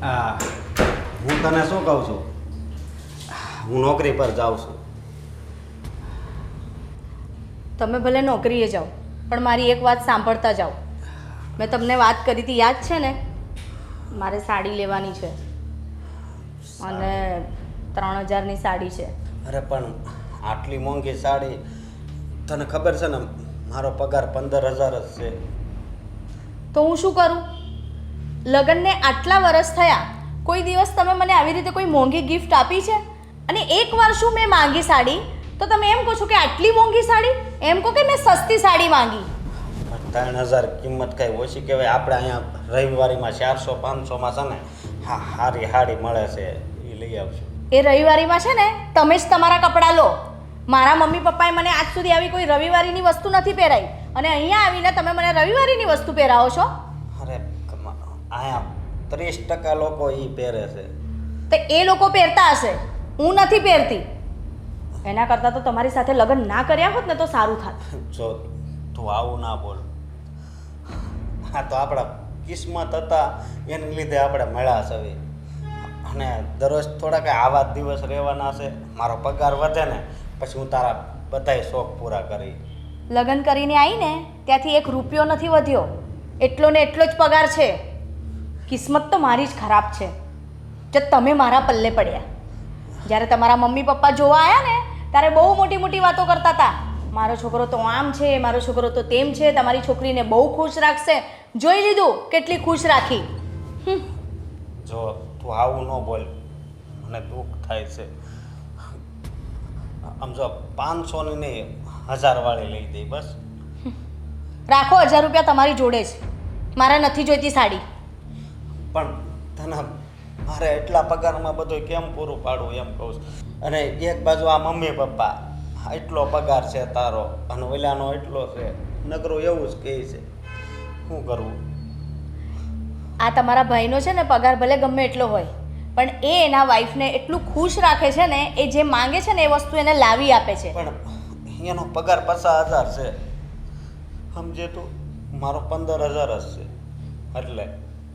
આ હું તને શું કહું છું, હું નોકરી પર જાઉં છું. તમે ભલે નોકરીએ જાઓ પણ મારી એક વાત સાંભળતા જાઓ. મેં તમને વાત કરી હતી યાદ છે ને? મારે સાડી લેવાની છે અને 3000ની સાડી છે. અરે પણ આટલી મોંઘી સાડી, તને ખબર છે ને મારો પગાર 15000 જ છે. તો હું શું કરું? લગ્નને આટલા વર્ષ થયા, કોઈ દિવસ તમે મને આવી રીતે કોઈ મોંઘી ગિફ્ટ આપી છે? અને એકવાર શું મેં માંગી સાડી તો તમે એમ કહો છો કે આટલી મોંઘી સાડી? એમ કહો કે મેં સસ્તી સાડી માંગી. 3000 કિંમત કઈ ઓછી કહેવાય? આપણે અહીંયા રવિવારીમાં 400-500માં છે ને હા સારી સાડી મળે છે, એ લઈ આવશું. એ રવિવારીમાં છે ને તમે જ તમારા કપડાં લો. મારા મમ્મી પપ્પાએ મને આજ સુધી આવી કોઈ રવિવારીની વસ્તુ નથી પહેરાવી અને અહીંયા આવીને તમે મને રવિવારીની વસ્તુ પહેરાવો છો. અરે અહીંયા 30% લોકો એ પહેરે છે. તો એ લોકો પહેરતા હશે, હું નથી પહેરતી. એના કરતાં તો તમારી સાથે લગ્ન ના કર્યા હોત ને તો સારું થાત. જો તું આવું ના બોલ. હા તો આપણા કિસ્મત હતા એને લીધે આપણે મળ્યા છે અને દરરોજ થોડાક આવા દિવસ રહેવાના છે. મારો પગાર વધે ને પછી હું તારા બધાય શોખ પૂરા કરી. લગ્ન કરીને આવીને ત્યાંથી 1 રૂપિયો નથી વધ્યો. એટલો ને એટલો જ પગાર છે. કિસ્મત તો મારી જ ખરાબ છે જે તમે મારા પલ્લે પડ્યા. જ્યારે તમારા મમ્મી પપ્પા જોવા આવ્યા ને ત્યારે બહુ મોટી મોટી વાતો કરતા હતા. મારો છોકરો તો આમ છે, મારો છોકરો તો તેમ છે, તમારી છોકરીને બહુ ખુશ રાખશે. જોઈ લીધું કેટલી ખુશ રાખી. જો તું આવું ન બોલ, મને દુઃખ થાય છે. આમ જો 500ની નહીં 1000 વાળી લઈ દઈ બસ. રાખો 1000 રૂપિયા તમારી જોડે જ. મારે નથી જોઈતી સાડી. પણ તને મારે એટલા પગારમાં બધું કેમ પૂરું પાડવું એમ કહું છું. અને એક બાજુ આ મમ્મી પપ્પા, એટલો પગાર છે તારો અને ઓલાનો એટલો છે, નકરું એવું જ કહે છે. શું કરવું? આ તમારા ભાઈનો છે ને પગાર ભલે ગમે એટલો હોય પણ એ એના વાઈફને એટલું ખુશ રાખે છે ને, એ જે માંગે છે ને એ વસ્તુ એને લાવી આપે છે. પણ એનો પગાર 50000 છે, સમજે તું? મારો 15000 જ છે. એટલે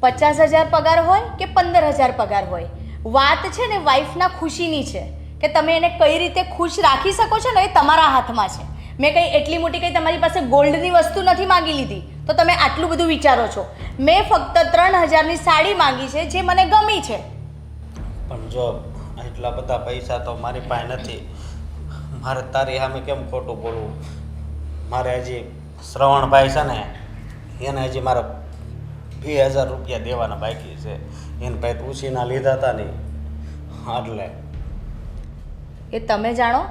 50000 પગાર હોય કે 15000 પગાર હોય, વાત છે ને વાઈફના ખુશીની છે કે તમે એને કઈ રીતે ખુશ રાખી શકો છો ને એ તમારા હાથમાં છે. મેં કંઈ એટલી મોટી કંઈ તમારી પાસે ગોલ્ડની વસ્તુ નથી માંગી લીધી તો તમે આટલું બધું વિચારો છો. મેં ફક્ત 3000ની સાડી માંગી છે જે મને ગમી છે. પણ જો એટલા બધા પૈસા તો મારી પાસે નથી. મારે તારી સામે કેમ ખોટું બોલવું? મારે હજી શ્રવણભાઈ છે ને એને હજી મારે 2000 રૂપિયા દેવાના બાકી છે. એને પાસે ઉછીના લીધા હતા નહીં એટલે. એ તમે જાણો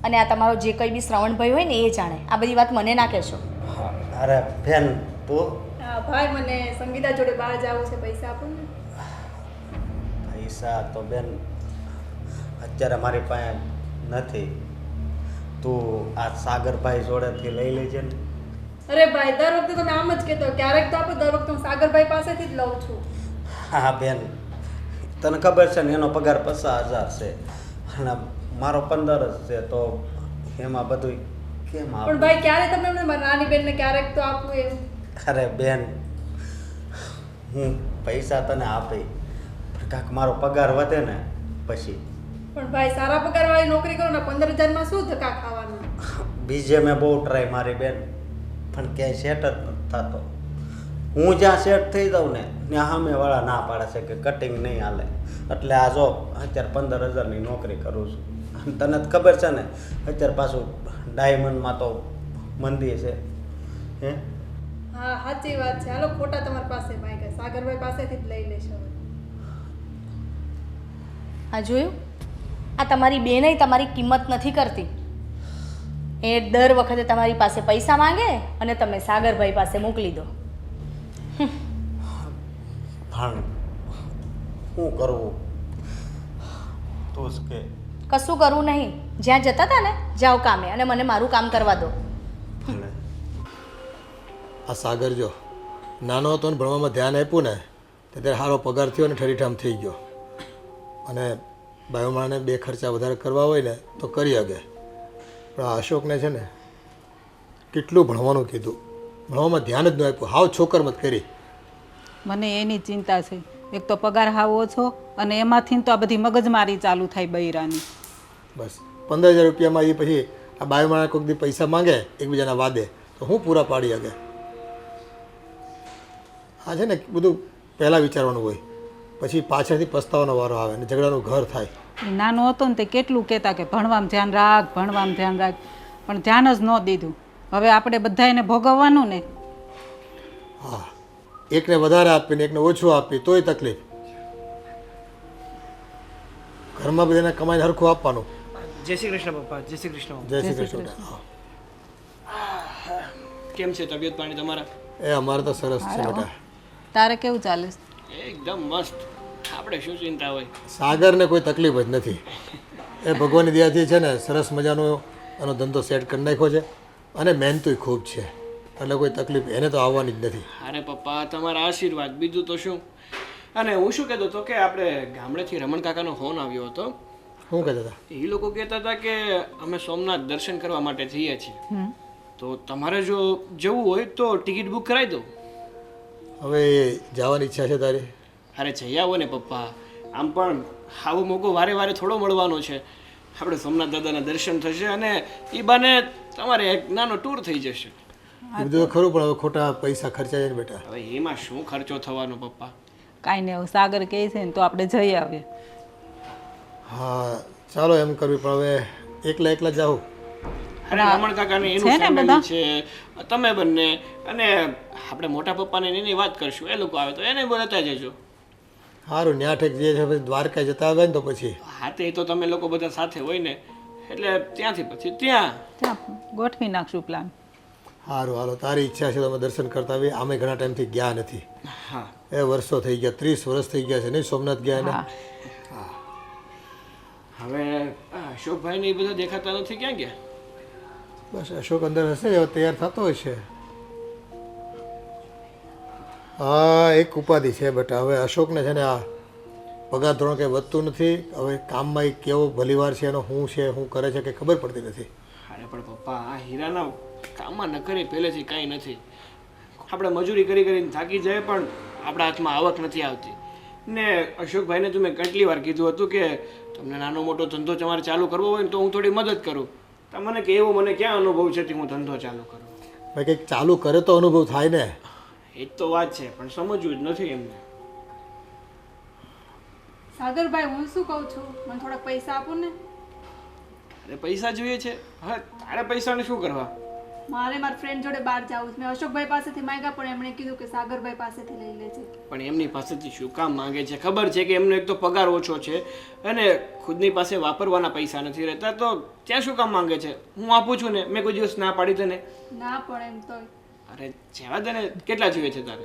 અને આ તમારો જે કંઈ બી શ્રવણભાઈ હોય ને એ જાણે. આ બધી વાત મને ના કહેશો. હા અરે બેન તું ભાઈ મને સંગીતા જોડે બહાર જવું છે, પૈસા આપો ને. પૈસા તો બેન અત્યારે મારી પાસે નથી. તું આ સાગરભાઈ જોડેથી લઈ લેજે ને. અરે ભાઈ દર વખતે તમે આમ જ કહેતો, ક્યારેક તો આપો. દર વખતે હું સાગરભાઈ પાસેથી જ લઉં છું. હા બેન તને ખબર છે ને એનો પગાર 50000 છે અને મારો 15 જ છે, તો એમાં બધું કેમ આપું? પણ ભાઈ ક્યારે તમે મારી નાની બેનને ક્યારેક તો આપવું એવું? અરે બેન હું પૈસા તને આપી પણ કાંઈક મારો પગાર વધે ને પછી. પણ ભાઈ સારા પગારવાળી નોકરી કરો ને 15000માં શું ધક્કા ખાવાનું? બીજે મેં બહુ ટ્રાય મારી બેન પણ ક્યાંય સેટ જ નથી થતો. હું જ્યાં સેટ થઈ જાઉં ને ત્યાં સામેવાળા ના પાડે છે કે કટિંગ નહીં હાલે. એટલે આ જો અત્યારે 15000ની નોકરી કરું છું. તને જ ખબર છે ને અત્યારે પાછું ડાયમંડમાં તો મંદી છે. હે હા સાચી વાત છે. હાલો ખોટા તમારી પાસે ભાઈ સાગરભાઈ પાસેથી જ લઈ લેશો. આ જોયું? આ તમારી બેને તમારી કિંમત નથી કરતી. એ દર વખતે તમારી પાસે પૈસા માંગે અને તમે સાગરભાઈ પાસે મોકલી દો. પણ શું કરવું તું જ કે? કશું કરવું નહીં. જ્યાં જતા હતા ને જાઓ કામે અને મને મારું કામ કરવા દો. આ સાગર જો નાનો હતો ને ભણવામાં ધ્યાન આપ્યું ને ત્યારે સારો પગાર થયો ને ઠરીઠામ થઈ ગયો. અને બાયોમાને 2 ખર્ચા વધારે કરવા હોય ને તો કરી શકે. પણ આ અશોકને છે ને કેટલું ભણવાનું કીધું, ભણવામાં ધ્યાન જ ન આપ્યું. હાવ છોકર મત કરી. મને એની ચિંતા છે એક તો પગાર હાવ ઓછો અને એમાંથી તો આ બધી મગજમારી ચાલુ થાય બૈરાની. બસ 15,000 રૂપિયામાં એ પછી આ બાયુમાણા કોઈક દી પૈસા માંગે એકબીજાના વાદે તો હું પૂરા પાડી શકે. આ છે ને બધું પહેલાં વિચારવાનું હોય, પછી પાછળથી પસ્તાવાનો વારો આવે અને ઝઘડાનું ઘર થાય. એ નાનો હતો ને તે કેટલું કહેતા કે ભણવામાં ધ્યાન રાખ, ભણવામાં ધ્યાન રાખ, પણ ધ્યાન જ ન દીધું. હવે આપણે બધા એને ભોગવવાનું ને. હા, એકને વધારે આપીને એકને ઓછું આપી તોય તકલીફ. ઘરમાં બધાને કમાઈને હરખું આપવાનું. જય શ્રી કૃષ્ણ પપ્પા. જય શ્રી કૃષ્ણ. જય શ્રી કૃષ્ણ. હા. કેમ છે તબિયત પાણી તમારા? એ અમારે તો સરસ છે બેટા. તારે કેવું ચાલે છે? એકદમ મસ્ત. આપણે શું ચિંતા હોય. સાગરને કોઈ તકલીફ જ નથી. એ ભગવાનની દયાથી છે ને સરસ મજાનો એનો ધંધો સેટ કરી નાખ્યો છે અને મહેનતુંય ખૂબ છે, એટલે કોઈ તકલીફ એને તો આવવાની જ નથી. અરે પપ્પા તમારા આશીર્વાદ, બીજું તો શું. અને હું શું કહેતો હતો કે આપણે ગામડેથી રમણ કાકાનો ફોન આવ્યો હતો. શું કહેતા હતા? એ લોકો કહેતા હતા કે અમે સોમનાથ દર્શન કરવા માટે જઈએ છીએ, તો તમારે જો જવું હોય તો ટિકિટ બુક કરાવી દો. હવે જવાની ઈચ્છા છે તારી? અરે જઈ આવો ને પપ્પા. આમ પણ આવો મોકો વારે વારે થોડો મળવાનો છે. આપણે સોમનાથ દાદાના દર્શન થશે અને એ બાને તમારે એક નાનો ટૂર થઈ જશે. એ બધું તો ખરું, પણ હવે ખોટા પૈસા ખર્ચાય ને બેટા. હવે એમાં શું ખર્ચો થવાનો પપ્પા? કાંઈ નહીં, હવે સાગર કહે છે ને તો આપણે જઈ આવીએ. હા ચાલો એમ કરવી, પણ હવે એકલા એકલા જાઓ. અરે રમણ કાકાને એનું છે ને family બધા? છે, તમે બંને, અને આપણે મોટા પપ્પાને એની વાત કરશું. એ લોકો આવે તો એને બોલાતા જજો. સારું, ન્યા ઠેક જે છે પછી દ્વારકા જતા આવે ને તો પછી. હા તે તો તમે લોકો બધા સાથે હોય ને, એટલે ત્યાંથી પછી ત્યાં. ત્યાં ગોઠવી નાખશું પ્લાન. સારું હાલો, તારી ઈચ્છા છે તો અમે દર્શન કરતા આવીએ. અમે ઘણા ટાઈમથી ગયા નથી. હા એ વર્ષો થઈ ગયા, 30 વર્ષ થઈ ગયા છે નહીં સોમનાથ ગયા ને. હા, હવે અશોકભાઈ ને એ બધા દેખાતા નથી, ક્યાં ગયા? બસ અશોક અંદર હશે, હવે તૈયાર થતો હશે. હા, એક ઉપાધિ છે બેટા. હવે અશોકને છે ને આ પગાર ધોરણ કંઈ વધતું નથી. હવે કામમાં એ કેવો ભલીવાર છે, એનો શું છે, શું કરે છે કંઈ ખબર પડતી નથી. અરે પણ પપ્પા આ હીરાના કામમાં ન કરી પહેલેથી કાંઈ નથી. આપણે મજૂરી કરી કરીને થાકી જાય પણ આપણા હાથમાં આવક નથી આવતી. ને અશોકભાઈને તો મેં કેટલી વાર કીધું હતું કે તમને નાનો મોટો ધંધો તમારે ચાલુ કરવો હોય ને તો હું થોડી મદદ કરું. તો મને કે એવો મને ક્યાં અનુભવ છે કે હું ધંધો ચાલુ કરું? ભાઈ કંઈક ચાલુ કરે તો અનુભવ થાય ને. એ જ તો વાત છે, પણ સમજવું જ નથી એમને. સાગરભાઈ હું શું કહું છું, મને થોડા પૈસા આપો ને. અરે પૈસા જોઈએ છે? હા તારે પૈસાને શું કરવા? મારે મારા ફ્રેન્ડ જોડે બહાર જવું છે. મેં અશોકભાઈ પાસેથી માંગ્યા પણ એમણે કીધું કે સાગરભાઈ પાસેથી લઈ લેજે. પણ એમની પાસેથી શું કામ માંગે છે? ખબર છે કે એમનો એક તો પગાર ઓછો છે અને ખુદની પાસે વાપરવાના પૈસા નથી રહેતા, તો ત્યાં શું કામ માંગે છે? હું આપું છું ને, મેં કોઈ દિવસ ના પાડી તને? ના પણ એમ તો અરે જવા દે ને. કેટલા જોઈએ છે તારે?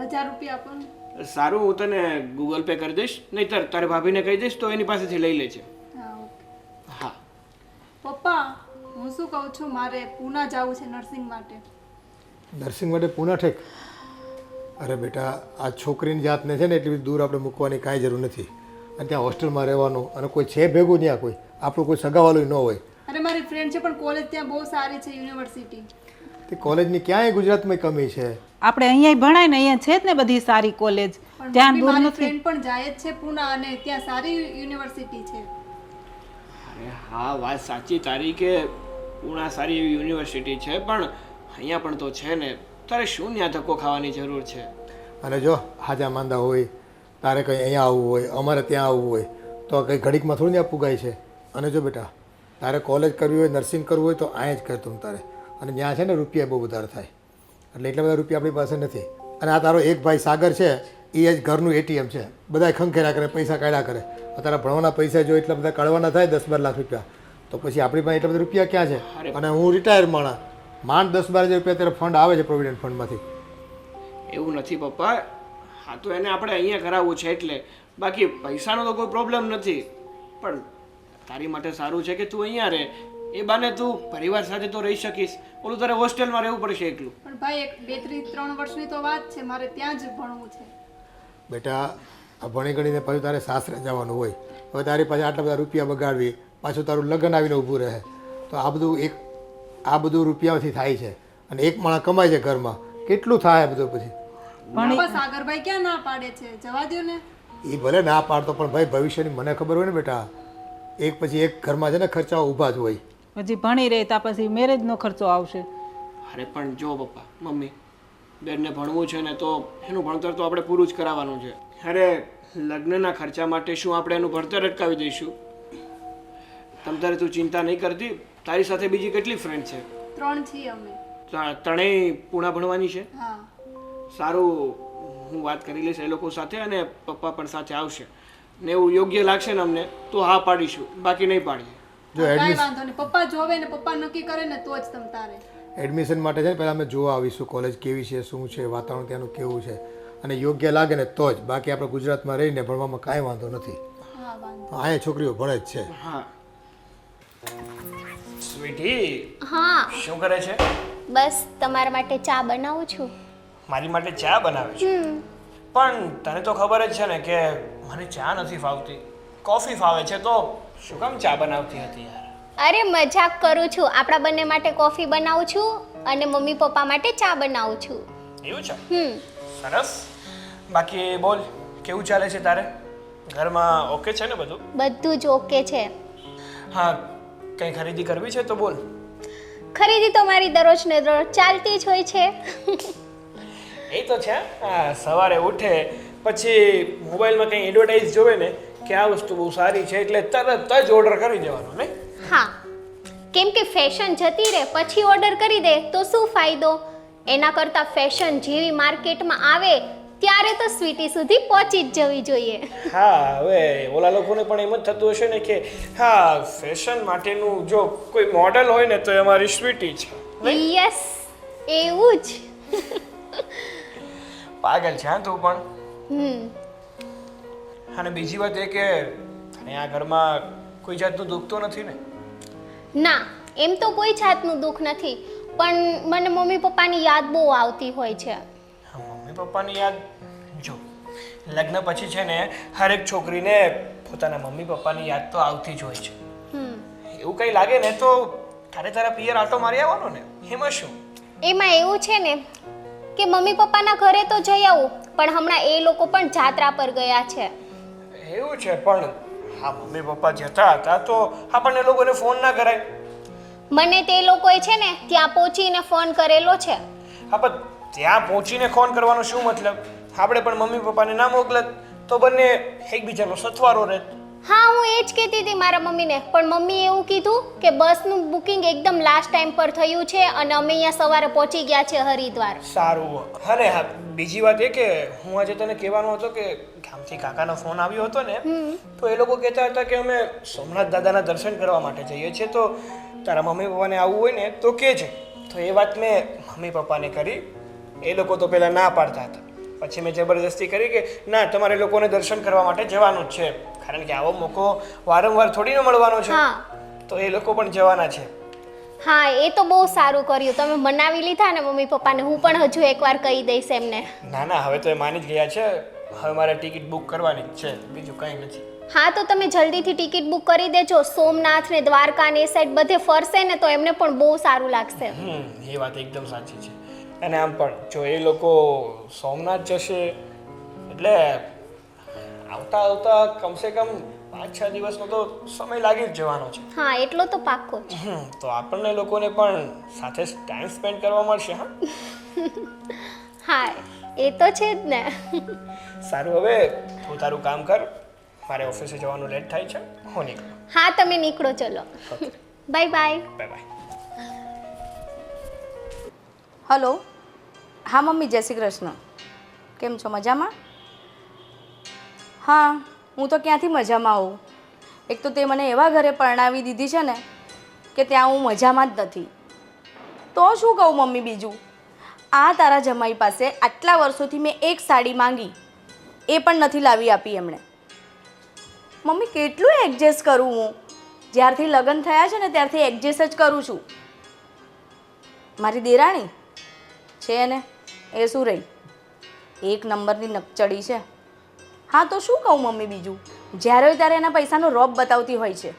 1000 રૂપિયા આપો ને. સારું, હું તને ગૂગલ પે કરી દઈશ, નહીંતર તારે ભાભીને કહી દઈશ તો એની પાસેથી લઈ લેજે. હા ઓકે. હા પપ્પા હું શું કહું છું, મારે પૂના જવું છે નર્સિંગ માટે. નર્સિંગ માટે પૂના ઠેક? અરે બેટા, આ છોકરીની જાતને છે ને એટલી બધી દૂર આપણે મૂકવાની કાંઈ જરૂર નથી. અને ત્યાં હોસ્ટેલમાં રહેવાનું, અને કોઈ છે ભેગું ત્યાં, કોઈ આપણું કોઈ સગાવાલું ન હોય. અરે મારી ફ્રેન્ડ છે પણ કોલેજ ત્યાં બહુ સારી છે, યુનિવર્સિટી. તે કોલેજની ક્યાંય ગુજરાતમાં કમી છે. આપણે અહીંયા ભણાય ને, અહીંયા છે જ ને બધી સારી કોલેજ, પણ ત્યાં મમ્મી, દૂર મારી નથી. ફ્રેન્ડ પણ જાય જ છે પૂના અને ત્યાં સારી યુનિવર્સિટી છે. અરે હા વાત સાચી તારી કે પૂણા સારી એવી યુનિવર્સિટી છે, પણ અહીંયા પણ તો છે ને. તારે શું ત્યાં ધક્કો ખાવાની જરૂર છે? અને જો હાજા માંદા હોય, તારે કંઈ અહીંયા આવવું હોય, અમારે ત્યાં આવવું હોય, તો કંઈ ઘડીકમાં થોડી ત્યાં પુગાય છે. અને જો બેટા તારે કોલેજ કરવી હોય, નર્સિંગ કરવું હોય તો અહીંયા જ કર તું તારે. અને ત્યાં છે ને રૂપિયા બહુ વધારે થાય, એટલે એટલા બધા રૂપિયા આપણી પાસે નથી. અને આ તારો એક ભાઈ સાગર છે, એ જ ઘરનું એટીએમ છે. બધા ખંખેરા કરે, પૈસા કાઢ્યા કરે. તારા ભણવાના પૈસા જો એટલા બધા કાઢવાના થાય 10-12 લાખ રૂપિયા, તો પછી આપણી પાસે એટલા બધા રૂપિયા ક્યાં છે? અને હું રિટાયર માણસ, માંડ 10-12 રૂપિયા ત્યારે ફંડ આવે છે પ્રોવિડન્ટ ફંડમાંથી. એવું નથી પપ્પા, હા તો એને આપણે અહીંયા કરાવવું છે એટલે, બાકી પૈસાનો તો કોઈ પ્રોબ્લેમ નથી. પણ તારી માટે સારું છે કે તું અહીંયા રહે, એ બાને તું પરિવાર સાથે તો રહી શકીશ. ઓલું તારે હોસ્ટેલમાં રહેવું પડશે એકલું. પણ ભાઈ એક 2-3 વર્ષની તો વાત છે, મારે ત્યાં જ ભણવું છે. બેટા આ ભણી ગણીને પાછું તારે સાસરે જવાનું હોય. હવે તારી પાસે આટલા બધા રૂપિયા બગાડવી, પાછું તારું લગ્ન આવીને ઊભું રહે, તો આ બધું રૂપિયાથી થાય છે. અને એક માણસ કમાય છે ઘરમાં, કેટલું થાય બધું પછી? બાપા સાગરભાઈ ક્યાં ના પાડે છે, જવા દ્યો ને. એ ભલે ના પાડતો પણ ભાઈ ભવિષ્યની મને ખબર હોય ને બેટા, એક પછી એક ઘરમાં છે ને ખર્ચાઓ ઊભા જ હોય. હજી ભણી રહે ત્યાં પછી મેરેજનો ખર્ચો આવશે. અરે પણ જો પપ્પા મમ્મી, બેનને ભણવું છે ને તો એનું ભણતર તો આપણે પૂરું જ કરાવવાનું છે. અરે લગ્નના ખર્ચા માટે શું આપણે એનું ભણતર અટકાવી દઈશું? તમ તારે તું ચિંતા નહીં કરતી, તારી સાથે બીજી કેટલી ફ્રેન્ડ છે? 3 છીએ અમે. ત્રણેય પૂણા ભણવાની છે. હા. સારું, હું વાત કરી લઈશ એ લોકો સાથે અને પપ્પા પણ સાથે આવશે ને એવું યોગ્ય લાગશે ને અમને તો હા પાડીશું, બાકી નહીં પાડીએ. જો કાંઈ વાંધો નહીં, પપ્પા જોવે ને પપ્પા નક્કી કરે ને તો જ તમ તારે. એડમિશન માટે છે ને પહેલાં અમે જોવા આવીશું કોલેજ કેવી છે, શું છે, વાતાવરણ ત્યાંનું કેવું છે, અને યોગ્ય લાગે ને તો જ. બાકી આપણે ગુજરાતમાં રહીને ભણવામાં કાંઈ વાંધો નથી. હા વાંધો. અહીંયા છોકરીઓ ભણે જ છે. હા સ્વીટી, હા શું કરે છે? બસ તમારા માટે ચા બનાવું છું. મારી માટે ચા બનાવે છે? પણ તને તો ખબર જ છે ને કે મને ચા નથી ફાવતી, કોફી ફાવે છે, તો શું કામ ચા બનાવતી હતી યાર? અરે મજાક કરું છું, આપણા બંને માટે કોફી બનાવું છું અને મમ્મી પપ્પા માટે ચા બનાવું છું. એવું છે? સરસ. બાકી બોલ, કેવું ચાલે છે તારે? ઘરમાં ઓકે છે ને બધું? બધું જ ઓકે છે. હા, કંઈ ખરીદી કરવી છે તો બોલ. ખરીદી તો મારી દરરોજ ને દરરોજ ચાલતી જ હોય છે. એ તો છે. હા, સવારે ઉઠે પછી મોબાઈલમાં કંઈ એડવર્ટાઇઝ જોવે ને કે આ વસ્તુ બહુ સારી છે એટલે તરત જ ઓર્ડર કરી દેવાનો ને. હા, કેમ કે ફેશન જતી રહે પછી ઓર્ડર કરી દે તો શું ફાયદો? એના કરતાં ફેશન જેવી માર્કેટમાં આવે ત્યારે તો સ્વીટી સુધી પહોંચી જ જવી જોઈએ. હા, હવે ઓલા લોકોને પણ એમ જ થતું હશે ને કે હા, ફેશન માટેનું જો કોઈ મોડલ હોય ને તો એ અમારી સ્વીટી છે. યસ, એવું જ. પાગલ છે હા તું પણ. અને બીજી વાત એ કે તને આ ઘરમાં કોઈ જાતનું દુઃખ તો નથી ને? ના, એમ તો કોઈ જાતનું દુઃખ નથી, પણ મને મમ્મી પપ્પાની યાદ બહુ આવતી હોય છે. મમ્મી પપ્પાની યાદ? જો લગ્ન પછી છે ને હરેક છોકરીને પોતાના મમ્મી પપ્પાની યાદ તો આવતી જ હોય છે. એવું કંઈ લાગે ને તો તારા પિયર આટો મારી આવવાનો ને, એમાં શું? એમાં એવું છે ને કે મમ્મી પપ્પાના ઘરે તો જઈ આવું, પણ હમણાં એ લોકો પણ જાત્રા પર ગયા છે. એવું છે? પણ હા, મમ્મી પપ્પા જતા હતા તો આપણને લોકોને ફોન ના કરાય? મને તે લોકોએ છે ને ત્યાં પહોંચીને ફોન કરેલો છે. હા, પણ ત્યાં પહોંચીને ફોન કરવાનો શું મતલબ? આપણે પણ મમ્મી પપ્પાને ના મોકલત તો બંને એકબીજાનો સથવારો રહે. હા, હું એ જ કહેતી હતી મારા મમ્મીને, પણ મમ્મીએ એવું કીધું કે બસનું બુકિંગ એકદમ લાસ્ટ ટાઈમ પર થયું છે અને અમે અહીંયા સવારે પહોંચી ગયા છે હરિદ્વાર. સારું. અને હા, બીજી વાત એ કે હું આજે તને કહેવાનો હતો કે ગામથી કાકાનો ફોન આવ્યો હતો ને, તો એ લોકો કહેતા હતા કે અમે સોમનાથ દાદાના દર્શન કરવા માટે જઈએ છીએ, તો તારા મમ્મી પપ્પાને આવવું હોય ને તો કે છે. તો એ વાત મેં મમ્મી પપ્પાને કરી. એ લોકો તો પહેલાં ના પાડતા હતા, પછી મેં જબરદસ્તી કરી કે ના, તમારે લોકોને દર્શન કરવા માટે જવાનું જ છે, કારણ કે આવો મોકો વારંવાર થોડી ન મળવાનો છે. તો એ લોકો પણ જવાના છે. હા, એ તો બહુ સારું કર્યું, તમે મનાવી લીધા ને મમ્મી પપ્પાને. હું પણ હજુ એકવાર કહી દઈશ એમને. ના ના, હવે તો એ માની જ ગયા છે. હવે મારે ટિકિટ બુક કરવાની જ છે, બીજું કંઈ નથી. હા, તો તમે જલ્દીથી ટિકિટ બુક કરી દેજો. સોમનાથ ને દ્વારકા ને એ સાઈડ બધે ફરશે ને તો એમને પણ બહુ સારું લાગશે. એ વાત એકદમ સાચી છે. અને આમ પણ જો એ લોકો સોમનાથ જશે એટલે આવતા આવતા કમસે કમ 5-6 દિવસનો તો સમય લાગી જ જવાનો છે. હા, એટલો તો પાક્કો જ. તો આપણને લોકોને પણ સાથે ટાઈમ સ્પેન્ડ કરવા મળશે. હા, એ તો છે જ ને. સારું, હવે તું તારું કામ કર, મારે ઓફિસે જવાનું લેટ થાય છે, હું નીકળું. હા, તમે નીકળો, ચલો. Bye bye. Bye bye. Hello. હા મમ્મી, જય શ્રી કૃષ્ણ. કેમ છો? મજામાં? હા, હું તો ક્યાંથી મજામાં આવું. એક તો તે મને એવા ઘરે પરણાવી દીધી છે ને કે ત્યાં હું મજામાં જ નથી. તો શું કહું મમ્મી બીજું? આ તારા જમાઈ પાસે આટલા વર્ષોથી મેં એક સાડી માંગી, એ પણ નથી લાવી આપી એમણે. મમ્મી કેટલું એડજસ્ટ કરું હું? જ્યારથી લગ્ન થયા છે ને ત્યારથી એડજસ્ટ જ કરું છું. મારી દેરાણી છે ને, એ શું રહી, એક નંબરની નકચડી છે. હા, તો શું કહું મમ્મી બીજું? જ્યારે હોય ત્યારે એના પૈસાનો રોબ બતાવતી હોય છે.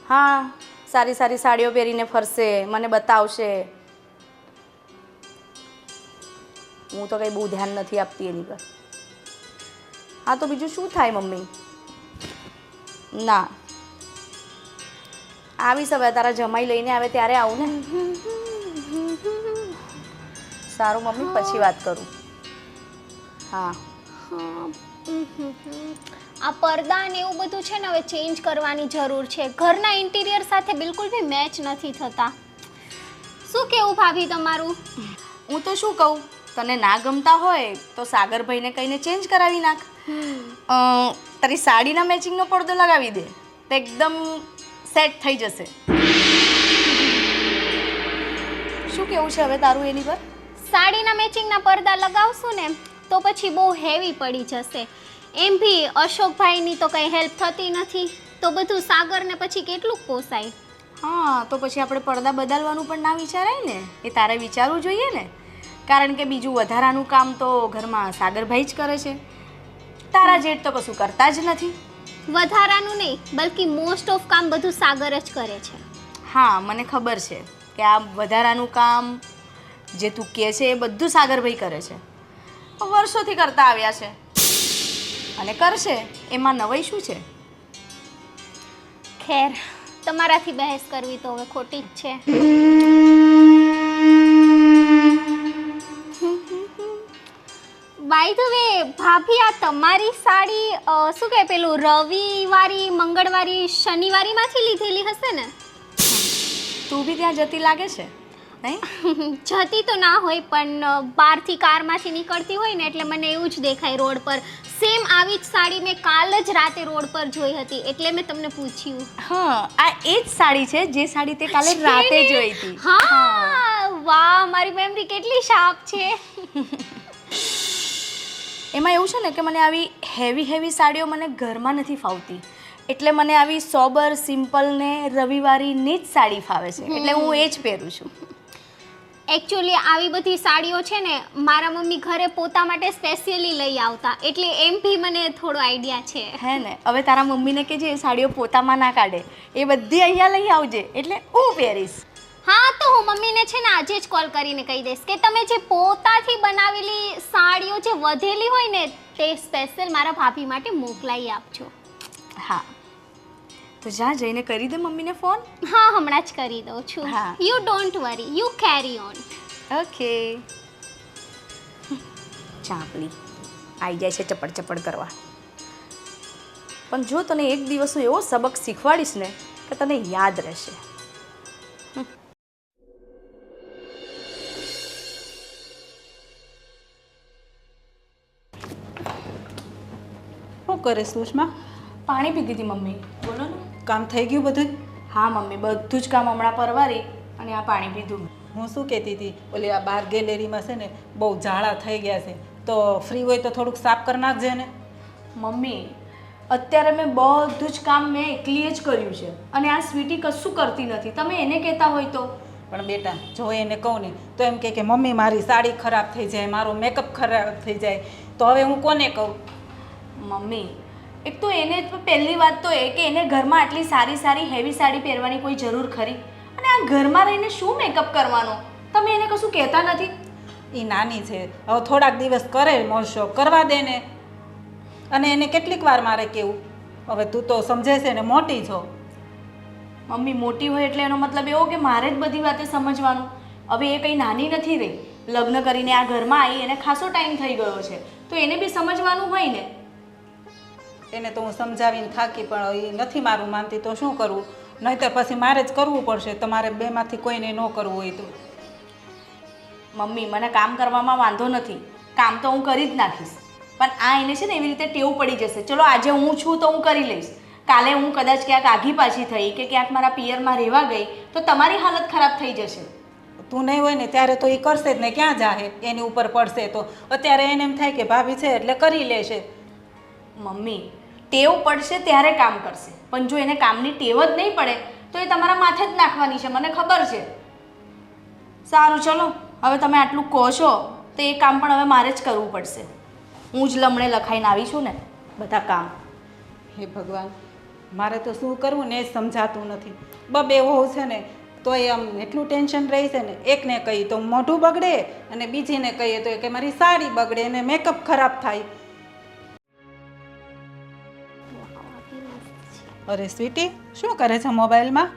હા, સારી સારી સાડીઓ પહેરીને ફરશે, મને બતાવશે. હું તો કંઈ બહુ ધ્યાન નથી આપતી એની પર. હા તો બીજું શું થાય મમ્મી? ના આવીશ હવે, તારા જમાઈ લઈને આવે ત્યારે આવું ને. સારું મમ્મી, પછી વાત કરું. હા આ પડદા ને એવું બધું છે ને હવે ચેન્જ કરવાની જરૂર છે. ઘરના ઇન્ટિરિયર સાથે બિલકુલ બી મેચ નથી થતા. શું કેવું ભાભી તમારું? હું તો શું કહું, તને ના ગમતા હોય તો સાગરભાઈને કહીને ચેન્જ કરાવી નાખ. તારી સાડીના મેચિંગનો પડદો લગાવી દે તો એકદમ સેટ થઈ જશે. શું કેવું છે હવે તારું એની પર? સાડીના મેચિંગના પડદા લગાવશું ને તો પછી બહુ હેવી પડી જશે. એમ ભી અશોકભાઈની તો કંઈ હેલ્પ થતી નથી, તો બધું સાગરને પછી કેટલું પોસાય. હા તો પછી આપણે પડદા બદલવાનું પણ ના વિચારાય ને, એ તારે વિચારવું જોઈએ ને, કારણ કે બીજું વધારાનું કામ તો ઘરમાં સાગરભાઈ જ કરે છે. તારા જેઠ તો કશું કરતા જ નથી. વધારાનું નહીં, બલ્કિ મોસ્ટ ઓફ કામ બધું સાગર જ કરે છે. હા મને ખબર છે કે આ વધારાનું કામ જે તું કહે છે એ બધું સાગરભાઈ કરે છે, વર્ષોથી કરતા આવ્યા છે અને કરશે, એમાં નવાઈ શું છે? ખેર, તમારાથી બહેસ કરવી તો હવે ખોટી જ છે. બાય ધ વે ભાભી, આ તમારી સાડી શું કહે પેલું રવિવારી, મંગળવારી, શનિવારીમાંથી લીધેલી હશે ને? તું બી ત્યાં જતી લાગે છે નહીં? જતી તો ના હોય, પણ બહારથી કારમાંથી નીકળતી હોય ને એટલે મને એવું જ દેખાય રોડ પર. સેમ આવી જ સાડી મેં કાલ જ રાતે રોડ પર જોઈ હતી, એટલે મેં તમને પૂછ્યું. હા આ એ જ સાડી છે જે સાડી તે કાલે રાતે જોઈ હતી. હા વાહ, મારી મેમરી કેટલી શાર્પ છે. એમાં એવું છે ને કે મને આવી હેવી સાડીઓ મને ઘરમાં નથી ફાવતી, એટલે મને આવી સોબર સિમ્પલ ને રવિવારીની જ સાડી ફાવે છે, એટલે હું એ જ પહેરું છું. એકચ્યુઅલી આવી બધી સાડીઓ છે ને મારા મમ્મી ઘરે પોતા માટે સ્પેશિયલી લઈ આવતા, એટલે એમ બી મને થોડો આઈડિયા છે. હે ને? હવે તારા મમ્મીને કે જે સાડીઓ પોતામાં ના કાઢે એ બધી અહીંયા લઈ આવજે, એટલે હું પહેરીશ. હા તો હું મમ્મીને છે ને આજે જ કોલ કરીને કહી દઈશ કે તમે જે પોતાથી બનાવેલી સાડીઓ જે વધેલી હોય ને તે સ્પેશિયલ મારા ભાભી માટે મોકલાઈ આપજો. હા તો જા જઈને કરી દે મમ્મીને ફોન. હા હમણાં જ કરી દઉં છું. હા. You don't worry, you carry on. Okay. ચાપલી આવી જાય છે ચપડ કરવા, પણ જો તને એક દિવસ હું એવો સબક શીખવાડીશ ને કે તને યાદ રહેશે. શું કરે સુષ્મા? પાણી પીધી હતી મમ્મી. બોલો ને. કામ થઈ ગયું બધું? હા મમ્મી, બધું જ કામ હમણાં પરવારી અને આ પાણી પીધું. હું શું કહેતી હતી, ઓલી આ બાર ગેલેરીમાં છે ને બહુ ઝાડા થઈ ગયા છે, તો ફ્રી હોય તો થોડુંક સાફ કરી નાખજે ને. મમ્મી અત્યારે મેં બધું જ કામ મેં એકલીએ જ કર્યું છે અને આ સ્વીટી કશું કરતી નથી. તમે એને કહેતા હોય તો. પણ બેટા જો એને કહું ને તો એમ કહે કે મમ્મી મારી સાડી ખરાબ થઈ જાય, મારો મેકઅપ ખરાબ થઈ જાય, તો હવે હું કોને કહું? મમ્મી એક તો એને પહેલી વાત તો એ કે એને ઘરમાં આટલી સારી હેવી સાડી પહેરવાની કોઈ જરૂર ખરી? અને આ ઘરમાં રહીને શું મેકઅપ કરવાનો? તમે એને કશું કહેતા નથી? એ નાની છે, હવે થોડાક દિવસ કરે મોશો કરવા દે ને. અને એને કેટલીક વાર મારે કેવું, હવે તું તો સમજે છે ને, મોટી છો. મમ્મી મોટી હોય એટલે એનો મતલબ એવો કે મારે જ બધી વાતે સમજવાનું? હવે એ કંઈ નાની નથી રહી, લગ્ન કરીને આ ઘરમાં આવી એને ખાસો ટાઈમ થઈ ગયો છે, તો એને બી સમજવાનું હોય ને. એને તો હું સમજાવીને થાકી, પણ એ નથી મારું માનતી, તો શું કરવું? નહીંતર પછી મારે જ કરવું પડશે, તમારે બેમાંથી કોઈને ન કરવું હોય તો. મમ્મી મને કામ કરવામાં વાંધો નથી, કામ તો હું કરી જ નાખીશ, પણ આ એને છે ને એવી રીતે ટેવ પડી જશે. ચલો આજે હું છું તો હું કરી લઈશ, કાલે હું કદાચ ક્યાંક આઘી પાછી થઈ કે ક્યાંક મારા પિયરમાં રહેવા ગઈ તો તમારી હાલત ખરાબ થઈ જશે. તું નહીં હોય ને ત્યારે તો એ કરશે જ ને, ક્યાં જાહે? એની ઉપર પડશે તો. અત્યારે એને એમ થાય કે ભાભી છે એટલે કરી લેશે. મમ્મી ટેવ પડશે ત્યારે કામ કરશે, પણ જો એને કામની ટેવ જ નહીં પડે તો એ તમારા માથે જ નાખવાની છે, મને ખબર છે. સારું ચલો, હવે તમે આટલું કહો છો તો એ કામ પણ હવે મારે જ કરવું પડશે. હું જ લમણે લખાઈને આવી છું ને બધા કામ. હે ભગવાન, મારે તો શું કરવું ને એ જ સમજાતું નથી. બબે વહુ છે ને તો તોય આમ એટલું ટેન્શન રહે છે ને, એકને કહીએ તો મોઢું બગડે અને બીજીને કહીએ તો કે મારી સાડી બગડે અને મેકઅપ ખરાબ થાય. અરે સ્વીટી, શું કરે છે મોબાઈલમાં?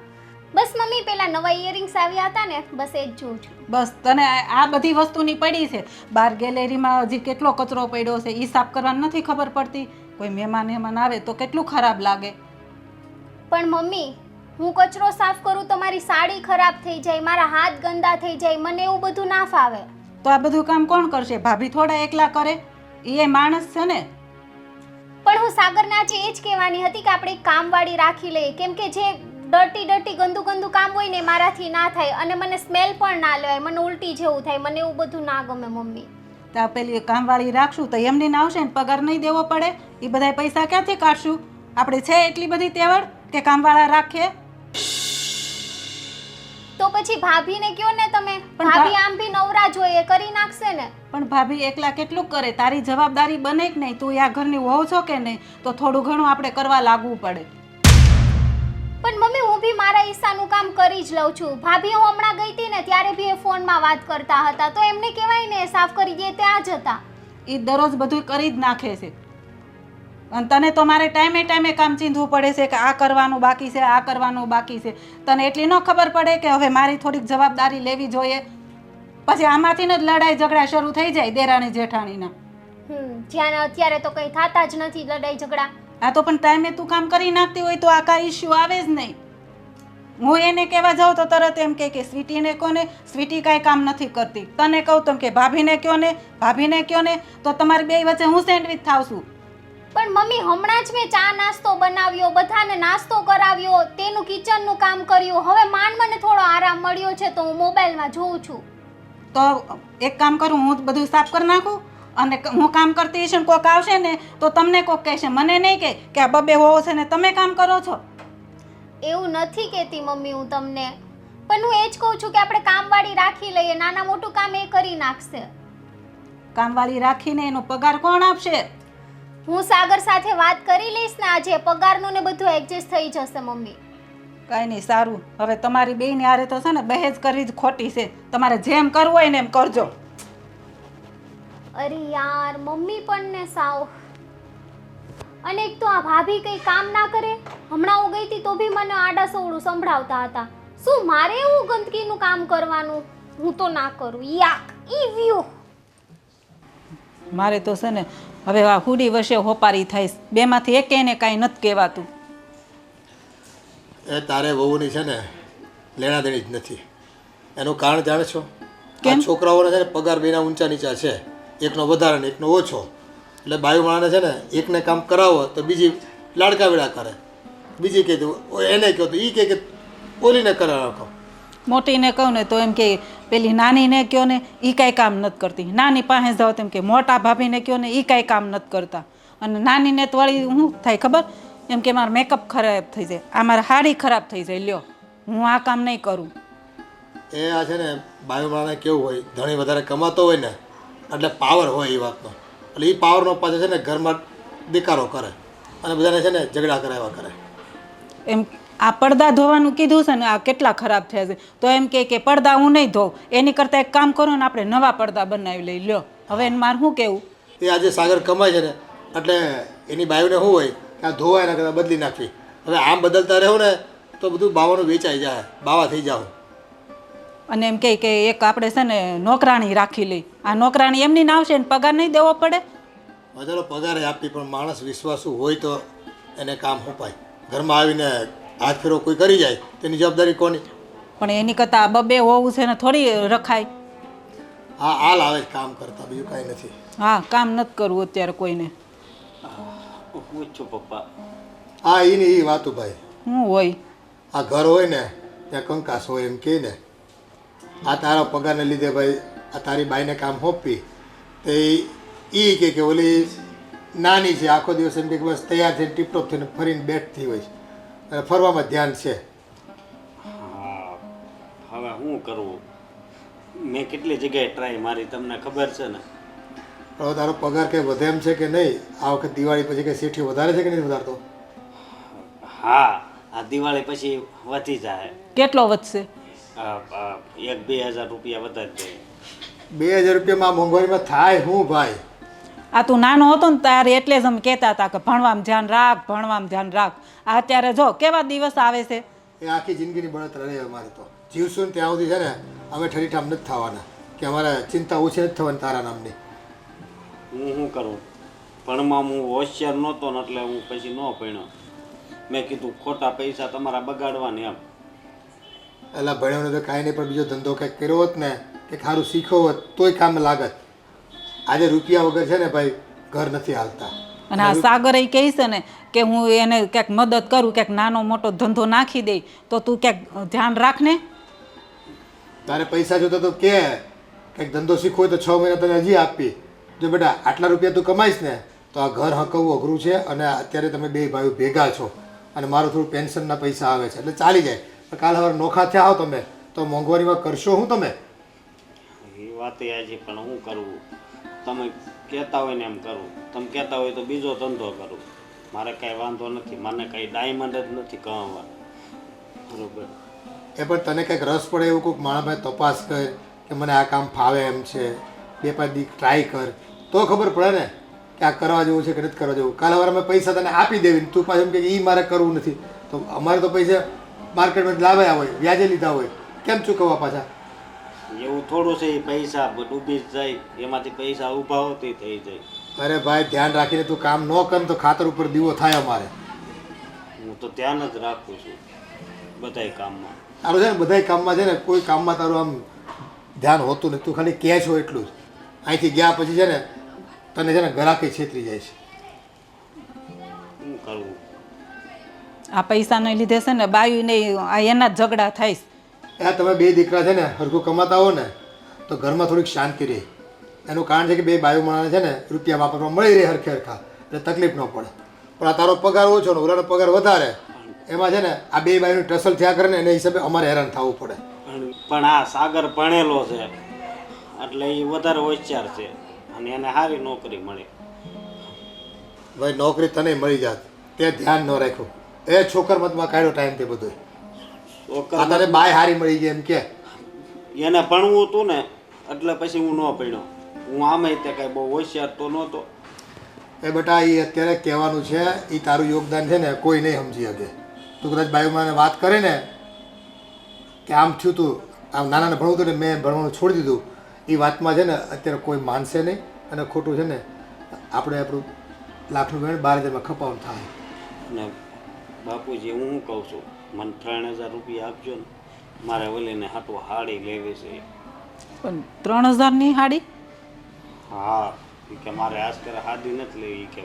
બસ મમ્મી પેલા નવા ઇયરિંગ્સ આવ્યા હતા ને, બસ એ જ જોઉં છું. બસ તને આ બધી વસ્તુની પડી છે. બહાર ગેલેરીમાં હજી કેટલો કચરો પડ્યો છે, એ સાફ કરવાની નથી ખબર પડતી. કોઈ મહેમાન આવે તો કેટલું ખરાબ લાગે. પણ મમ્મી, હું કચરો સાફ કરું તો મારી સાડી ખરાબ થઈ જાય, મારા હાથ ગંદા થઈ જાય, મને એવું બધું ના ફાવે. તો આ બધું કામ કોણ કરશે? ભાભી થોડા એકલા કરે? એ માણસ છે ને. પણ હું સાગરને આજે એ જ કહેવાની હતી કે આપણે એક કામવાળી રાખી લઈએ, કેમ કે જે ડર્ટી ગંદુ કામ હોય ને મારાથી ના થાય અને મને સ્મેલ પણ ના લેવાય, મને ઉલટી જેવું થાય, મને એવું બધું ના ગમે મમ્મી. તો પેલી કામવાળી રાખશું તો એમની ના આવશે ને પગાર નહીં દેવો પડે? એ બધા પૈસા ક્યાંથી કાઢશું? આપણે છે એટલી બધી તેવડ કે કામવાળા રાખીએ? તો પછી ભાભીને કયો ને તમે, ભાભી આમ બી નવરા જોઈએ, કરી નાખશે ને. પણ ભાભી એકલા કેટલું કરે? તારી જવાબદારી બને કે નહીં? તું આ ઘરની વહુ છો કે નહીં? તો થોડું ઘણું આપણે કરવા લાગવું પડે. પણ મમ્મી, હું બી મારા હિસ્સાનું કામ કરી જ લઉં છું. ભાભી હું હમણાં ગઈ હતી ને ત્યારે બી એ ફોનમાં વાત કરતા હતા, તો એમને કહેવાય ને સાફ કરી દે, ત્યાં જ હતા. એ દરરોજ બધું કરી જ નાખે છે અને તને તો મારે ટાઈમે કામ ચીંધવું પડે છે કે આ કરવાનું બાકી છે, આ કરવાનું બાકી છે. તને એટલી ન ખબર પડે કે હવે મારી થોડીક જવાબદારી લેવી જોઈએ? પછી આમાંથી જ લડાઈ ઝઘડા શરૂ થઈ જાય દેરાણી જેઠાણીના. જ્યાં અત્યારે તો કંઈ થતા જ નથી લડાઈ ઝઘડા. આ તો પણ ટાઈમે તું કામ કરી નાખતી હોય તો આ કાંઈ ઇસ્યુ આવે જ નહીં. હું એને કહેવા જાઉં તો તરત એમ કે સ્વીટીને કહો ને, સ્વીટી કાંઈ કામ નથી કરતી. તને કહું તો કે ભાભીને કહો ને, ભાભીને કહો ને, તો તમારી બે વચ્ચે હું સેન્ડવિચ થાવ છું. પણ મમ્મી, હમણાં જ મેં ચા નાસ્તો બનાવ્યો, બધાને નાસ્તો કરાવ્યો, તેનું કિચનનું કામ કર્યું, હવે મને થોડો આરામ મળ્યો છે તો હું મોબાઈલમાં જોઉં છું. તો એક કામ કરું, હું બધું સાફ કરી નાખું અને હું કામ કરતી હશે ને કોક આવશે ને તો તમને કોક કહેશે, મને નહીં કહે કે આ બબે હોવો છે ને તમે કામ કરો છો. એવું નથી કહેતી મમ્મી હું તમને, પણ હું એ જ કહું છું કે આપણે કામવાળી રાખી લઈએ, નાના મોટું કામ એ કરી નાખશે. કામવાળી રાખીને એનો પગાર કોણ આપશે? હું સાગર સાથે વાત કરી લઈશ ને આજે, પગારનું ને બધું એડજસ્ટ થઈ જશે મમ્મી. કાંઈ નહીં, સારું. હવે તમારી બેયની હારે તો છે ને બહેજ કરવી જ ખોટી છે. તમારે જેમ કરવું હોય ને એમ કરજો. અરે યાર, મમ્મી પણ ને સાવ. અને એક તો આ ભાભી કંઈ કામ ના કરે. હમણાં હું ગઈ હતી તો બી મને આડા સવડું સંભળાવતા હતા. શું મારે એવું ગંદકીનું કામ કરવાનું? હું તો ના કરું. યાક ઈ વ્યૂ. મારે તો છે ને હવે આ હુડી વશે હોપારી થાય. બેમાંથી એકેયને કાંઈ નથી કહેવાતું. એ તારે વહુની છે ને લેણા દેણી જ નથી. એનું કારણ જાણે છો? આ છોકરાઓને છે ને પગાર બેના ઊંચા નીચા છે, એકનો વધારે ને એકનો ઓછો. એટલે બાયુ માણસ છે ને એકને કામ કરાવો તો બીજી લાડકા વેળા કરે, બીજી કહે એને કહો તો એ કહે કે ઓલીને કરે રાખો. મોટીને કહું ને તો એમ કે પેલી નાનીને કહો ને એ કાંઈ કામ નથી કરતી. નાની પાસે જાઓ તેમ કે મોટા ભાભીને કહો ને એ કાંઈ કામ નથી કરતા. અને નાનીને તો વળી શું થાય ખબર? એમ કે મારો મેકઅપ ખરાબ થઈ જાય, આ મારા હાડી ખરાબ થઈ જાય, લ્યો હું આ કામ નહીં કરું. એ આ છે ને બાયુ માણસ કેવું હોય, ધણી વધારે કમાતો હોય ને એટલે પાવર હોય એ વાતનો, એટલે એ પાવરનો પાછો છે ને ઘરમાં દેકારો કરે અને બધાને છે ને ઝઘડા કરાવ્યા કરે. એમ આ પડદા ધોવાનું કીધું છે ને, આ કેટલા ખરાબ થયા છે. તો એમ કે પડદા હું નહીં ધોઉં, એની કરતાં એક કામ કરો ને આપણે નવા પડદા બનાવી લઈ, લ્યો. હવે એને મારે શું કહેવું? એ આજે સાગર કમાય છે ને એટલે એની બાયુને શું હોય કે આ ધોવાય એના કરતાં બદલી નાખવી. હવે આમ બદલતા રહો ને તો બધું બાવાનું વેચાઈ જાય, બાવા થઈ જાવ. અને એમ કહે કે એક આપણે છે ને નોકરાણી રાખી લઈ. આ નોકરાણી એમની ના આવશે ને પગાર નહીં દેવો પડે? ચાલો પગારે આપી, પણ માણસ વિશ્વાસુ હોય તો એને કામ સોંપાય. ઘરમાં આવીને હાથ ફેરો કોઈ કરી જાય તેની જવાબદારી કોની? પણ એની કરતાં બબે હોવું છે ને થોડી રખાય. હા, હાલ આવે કામ કરતા, બીજું કાંઈ નથી. હા, કામ નથી કરવું અત્યારે કોઈને. હું છું પપ્પા. હા, એની એ વાતું ભાઈ. શું હોય? આ ઘર હોય ને ત્યાં કંકાસ હોય એમ કહે ને. આ તારા પગારને લીધે ભાઈ આ તારી બાઈને કામ સોંપી તો એ કહે કે ઓલી નાની છે, આખો દિવસ એમ કે બસ તૈયાર થઈને ટીપટોપ થઈને ફરીને બેઠતી હોય અને ફરવામાં ધ્યાન છે. હા, હવે શું કરવું? મેં કેટલી જગ્યાએ ટ્રાય મારી, તમને ખબર છે ને. હવે તારો પગાર કંઈ વધે એમ છે કે નહીં? આ વખત દિવાળી પછી કંઈ શેઠી વધારે છે કે નહીં વધારતો? હા, આ દિવાળી પછી વધી જાય. કેટલો વધશે? 1-2 હજાર રૂપિયા વધારી દે. 2000 રૂપિયામાં મોંઘવારીમાં થાય શું ભાઈ? આ તું નાનો હતો ને ત્યારે એટલે જ અમે કહેતા હતા કે ભણવામાં ધ્યાન રાખ, ભણવામાં ધ્યાન રાખ. આ અત્યારે જો કેવા દિવસ આવે છે. એ આખી જિંદગીની બળતરા રહે અમારે તો. જીવશું ને ત્યાં સુધી છે ને અમે ઠરીઠામ નથી થવાના કે અમારે ચિંતા ઓછી નથી થવાની તારા નામની. હું શું કરું? ભણવામાં હું હોશિયાર નહોતો ને એટલે હું પછી ન ભણ્યો. મેં કીધું ખોટા પૈસા તમારા બગાડવાને એમ. એટલે ભણ્યો તો કાંઈ નહીં, પણ બીજો ધંધો કંઈક કર્યો હોત ને કે સારું શીખ્યો હોત તોય કામ લાગત. આજે રૂપિયા વગર છે ને ભાઈ ઘર નથી હાલતા. અને આ સાગર એ કહે છે ને કે હું એને ક્યાંક મદદ કરું, ક્યાંક નાનો મોટો ધંધો નાખી દઈ, તો તું ક્યાંક ધ્યાન રાખ ને. તારે પૈસા જોતા તો કે કંઈક ધંધો શીખવો હોય તો 6 મહિના તને હજી આપી. જો બેટા આટલા રૂપિયા તું કમાઈશ ને તો આ ઘર હકવવું અઘરું છે. અને અત્યારે તમે બે ભાઈઓ ભેગા છો અને મારું થોડું પેન્શનના પૈસા આવે છે એટલે ચાલી જાય. કાલ હવે નોખા થયા આવો તમે તો મોંઘવારીમાં કરશો શું તમે? એ વાત એ છે, પણ હું કરવું? તમે કહેતા હોય ને એમ કરું. તમે કહેતા હોય તો બીજો ધંધો કરું. મારે કાંઈ વાંધો નથી. મને કાંઈ ડાયમંડ જ નથી કમાવા. બરોબર. એ પણ તને કંઈક રસ પડે એવું કોઈક માણસ તપાસ કર કે મને આ કામ ફાવે એમ છે, 2-5 દી ટ્રાય કર તો ખબર પડે ને કે આ કરવા જેવું છે કે નથી કરવા જેવું. કાલ હવે અમે પૈસા તને આપી દેવી તું પાછું એમ કે એ મારે કરવું નથી, તો અમારે તો પૈસા માર્કેટમાં લાવ્યા હોય, વ્યાજે લીધા હોય, કેમ ચૂકવવા પાછા? એવું થોડું છે. એ પૈસા ડૂબી જ જાય, એમાંથી પૈસા ઊભા હોતી થઈ જાય. અરે ભાઈ ધ્યાન રાખીને તું કામ ન કર તો ખાતર ઉપર દીવો થાય અમારે. હું તો ધ્યાન જ રાખું છું બધાય કામમાં. તારું છે ને બધાય કામમાં છે ને કોઈ કામમાં તારું આમ ધ્યાન હોતું નથી. તું ખાલી કહે છો એટલું જ. અહીંથી ગયા પછી છે ને તને છે ને ગ્રાહકે છેતરી જાય છે. શું કરવું? આ પૈસાને લીધે છે ને બાયુને આ એના જ ઝઘડા થાય છે. આ તમે બે દીકરા છે ને હરખું કમાતા હો ને તો ઘરમાં થોડીક શાંતિ રહે. એનું કારણ છે કે બે બાયુ માણસ છે ને રૂપિયા વાપરવા મળી રહે હરખે હરખા એટલે તકલીફ ન પડે. પણ આ તારો પગાર ઓછો ને ઓલાનો પગાર વધારે, એમાં છે ને આ બે બાયુનું ટસલ થયા કરે ને એના હિસાબે અમારે હેરાન થવું પડે. પણ આ સાગર ભણેલો છે એટલે એ વધારે હોશિયાર છે અને એને સારી નોકરી મળે. ભાઈ નોકરી તને મળી જાત તે ધ્યાન ન રાખ્યું. એ છોકર મતમાં કાઢ્યો ટાઈમ તે બધું. આ તને બાય હારી મળી ગઈ એમ કે એને ભણવું હતું ને એટલે પછી હું ન ભણ્યો. હું આમે તે કાંઈ બહુ હોશિયાર તો નહોતો. એ બેટા એ અત્યારે કહેવાનું છે એ તારું યોગદાન છે ને કોઈ નહીં સમજી શકે. તું કદાચ બાયુમાને વાત કરે ને કે આમ થયું તું, આમ નાનાને ભણવું હતું ને મેં ભણવાનું છોડી દીધું, એ વાતમાં છે ને અત્યારે કોઈ માનશે નહીં અને ખોટું છે ને આપણે આપણું લાખનું વેણ 12,000માં ખપાવવાનું થાય. અને બાપુજી હું શું કહું છું, મને 3,000 રૂપિયા આપજો ને, મારે ઓલીને હાટું હાડી લેવી છે. પણ 3000ની હાડી? હા, કે મારે આજ કરે હાડી નથી લેવી. કે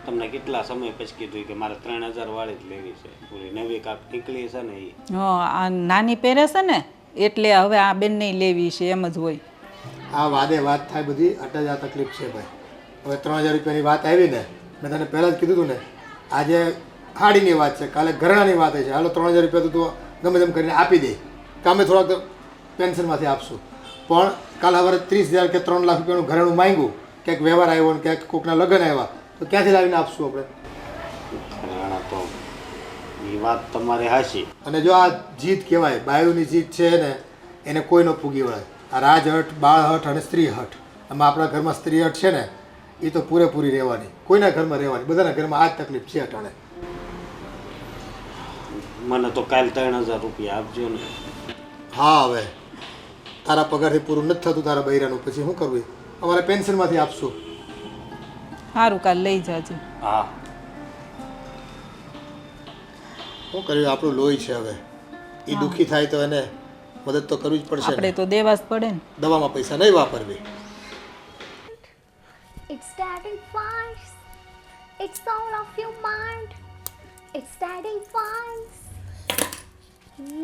તમને કેટલા સમય પછી કીધું કે મારે 3,000 વાળી જ લેવી છે. ઓલી નવી કાક નીકળી છે ને એ. આ નાની પહેરે છે ને એટલે હવે આ બેનને લેવી છે એમ જ હોય. આ વાદે વાત થાય બધી એટલે જ આ તકલીફ છે ભાઈ. હવે 3,000 રૂપિયાની વાત આવી ને, મેં તને પહેલાં જ કીધું હતું ને આજે હાડીની વાત છે, કાલે ઘરેણાની વાત છે. હાલો 3,000 રૂપિયા તો તું ગમે તેમ કરીને આપી દે, કામે થોડાક પેન્શનમાંથી આપશું. પણ કાલે હવે 30,000 કે 3 લાખ રૂપિયાનું ઘરેણું માંગ્યું, ક્યાંક વ્યવહાર આવ્યો ને ક્યાંક કોકના લગ્ન આવ્યા તો ક્યાંથી લાવીને આપશું આપણે? ઘરેણા તો એ વાત તમારી હાચી. અને જો આ જીત કહેવાય, બાયુની જીત છે ને એને કોઈ ન ફૂગી વળે. આ રાજહટ, બાળહટ અને સ્ત્રીહટ, આમાં આપણા ઘરમાં સ્ત્રીહટ છે ને એ તો પૂરેપૂરી રહેવાની, કોઈના ઘરમાં રહેવાની, બધાના ઘરમાં આ જ તકલીફ છે અટાણે. મને તો કાલ 3,000 રૂપિયા આપજો ને. હા હવે તારા પગારથી પૂરું નથી થતું તારા બૈરાનું, પછી શું કરવું? અમારે પેન્શનમાંથી આપશું. સારું કાલ લઈ જાજે. હા, શું કર્યું? આપણું લોહી છે હવે, એ દુઃખી થાય તો એને મદદ તો કરવી જ પડશે ને. આપણે તો દેવા જ પડે ને. દવામાં પૈસા નહીં વાપરવી. It's starting fast. It's all of your mind. It's starting fast.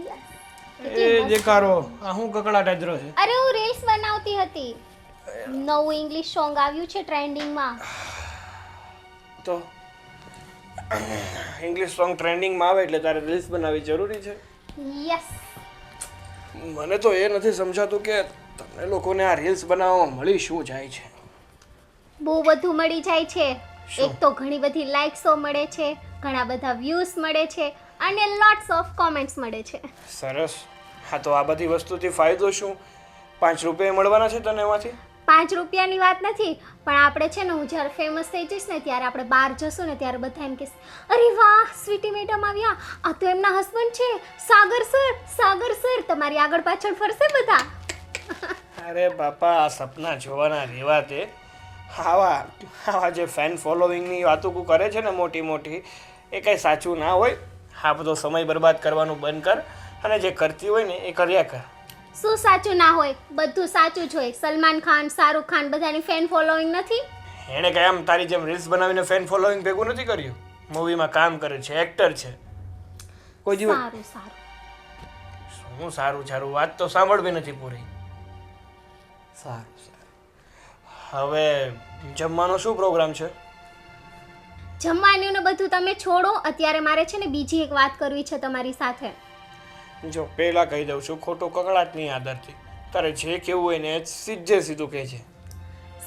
Yes. એ દેખારો આ હું કકડાટ અજરો છે. અરે હું રીલ્સ બનાવતી હતી. નવું ઇંગ્લિશ સોંગ આવ્યું છે ટ્રેન્ડિંગમાં. તો ઇંગ્લિશ સોંગ ટ્રેન્ડિંગમાં આવે એટલે તારે રીલ્સ બનાવવી જરૂરી છે? યસ. મને તો એ નથી સમજાતું કે તમને લોકોને આ રીલ્સ બનાવવામાં મળી શું જાય છે. બહુ બધું મળી જાય છે. એક તો ઘણી બધી લાઇક્સો મળે છે, ઘણા બધા વ્યૂઝ મળે છે અને લોટ્સ ઓફ કોમેન્ટ્સ મળે છે. સરસ. હા તો આ બધી વસ્તુથી ફાયદો શું? 5 રૂપિયા મળવાના છે તને એમાંથી? 5 રૂપિયાની વાત નથી, પણ આપણે છે ને હું જ્યારે ફેમસ થઈ જઈશ ને ત્યારે આપણે બહાર જશું ને ત્યારે બધા એમ કહેશે, અરે વાહ સ્વીટી મેડમ આવ્યા, આ તો એમના હસબન્ડ છે સાગર સર, તમારી આગળ પાછળ ફરશે બધા. અરે બાપા, આ સપના જોવાના રેવા તે. આવા જે ફેન ફોલોવિંગની વાતો કરે છે ને મોટી મોટી, એ કંઈ સાચું ના હોય. આ બધો સમય બરબાદ કરવાનું બંધ કર અને જે કરતી હોય ને એ કર્યા કર. શું સાચું ના હોય? બધું સાચું જ હોય. સલમાન ખાન, શાહરૂખ ખાન બધાની ફેન ફોલોઈંગ નથી. એણે કંઈ આમ તારી જેમ રીલ્સ બનાવીને ફેન ફોલોવિંગ ભેગું નથી કર્યું. મૂવીમાં કામ કરે છે, એક્ટર છે. કોઈ દિવસ સારું શું સારું વાત તો સાંભળવી નથી પૂરી. સારું. હવે જમવાનો શું પ્રોગ્રામ છે? જમવાનું ને બધું તમે છોડો, અત્યારે મારે છે ને બીજી એક વાત કરવી છે તમારી સાથે. જો પહેલાં કહી દઉં છું, ખોટું કકળાટની આદતથી તારે જે કહેવું હોય ને એ સીધે સીધું કહે છે.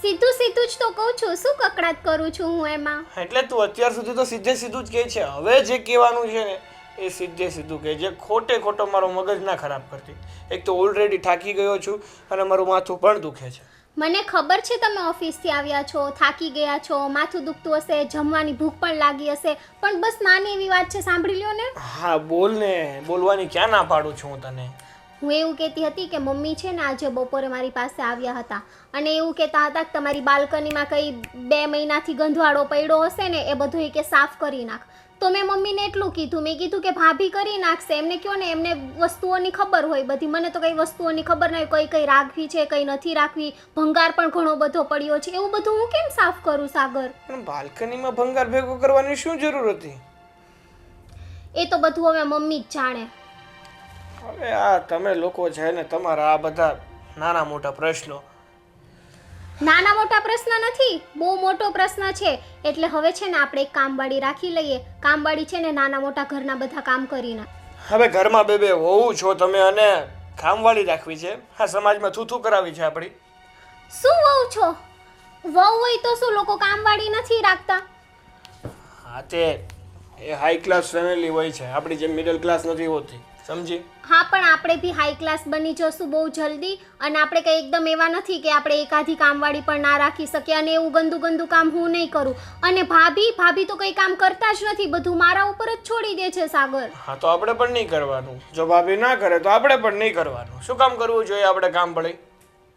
સીધું સીધું જ તો કહું છું, શું કકડાટ કરું છું હું એમાં? એટલે તું અત્યાર સુધી તો સીધે સીધું જ કહે છે. હવે જે કહેવાનું છે ને એ સીધે સીધું કહે છે. ખોટો મારો મગજ ના ખરાબ કરતી. એક તો ઓલરેડી થાકી ગયો છું અને મારું માથું પણ દુખે છે. મને ખબર છે તમે ઓફિસથી આવ્યા છો, થાકી ગયા છો, માથું દુખતું હશે, જમવાની ભૂખ પણ લાગી હશે, પણ બસ નાની એવી વાત છે, સાંભળી લ્યો ને. હા બોલ ને, બોલવાની ક્યાં ના પાડું છું હું તને. હું એવું કહેતી હતી કે મમ્મી છે ને આજે બપોરે મારી પાસે આવ્યા હતા અને એવું કહેતા હતા કે તમારી બાલ્કનીમાં કંઈ 2 મહિનાથી ગંધવાળો પડ્યો હશે ને એ બધું એ કે સાફ કરી નાખ. તો મેં મમ્મીને એટલું કીધું, મેં કીધું કે ભાભી કરી નાખશે, એમને કહો ને, એમને વસ્તુઓની ખબર હોય બધી, મને તો કંઈ વસ્તુઓની ખબર નહીં, કઈ રાખવી છે કઈ નથી રાખવી, ભંગાર પણ ઘણો બધો પડ્યો છે, એવું બધું હું કેમ સાફ કરું સાગર? પણ બાલ્કનીમાં ભંગાર ભેગો કરવાની શું જરૂર હતી? એ તો બધું હવે મમ્મી જ જાણે. હવે આ તમે લોકો છે ને તમારા આ બધા નાના મોટા પ્રશ્નો. નાના મોટા પ્રશ્ન નથી, બહુ મોટો પ્રશ્ન છે. એટલે હવે છે ને આપણે એક કામવાળી રાખી લઈએ. કામવાળી છે ને નાના મોટા ઘરના બધા કામ કરી નાખે. હવે ઘરમાં બે વહુ છો તમે અને કામવાળી રાખવી છે? હા, સમાજમાં થૂથું કરાવી છે આપણી. શું વહુ છો? વહુ હોય તો શું લોકો કામવાળી નથી રાખતા? હા તે એ હાઈ ક્લાસ ફેમિલી હોય છે, આપણી જેમ મિડલ ક્લાસ નથી હોતી, સમજી? હા, પણ આપણે બી હાઈ ક્લાસ બની જશું બહુ જલ્દી, અને આપણે કંઈ એકદમ એવા નથી કે આપણે એકાધી કામવાળી પણ ના રાખી શકીએ, અને એવું ગંદુ કામ હું નહીં કરું. અને ભાભી તો કંઈ કામ કરતા જ નથી, બધું મારા ઉપર જ છોડી દે છે સાગર. હા તો આપણે પણ નહીં કરવાનું. જો ભાભી ના કરે તો આપણે પણ નહીં કરવાનું. શું કામ કરવું જોઈએ આપણે કામ પડી?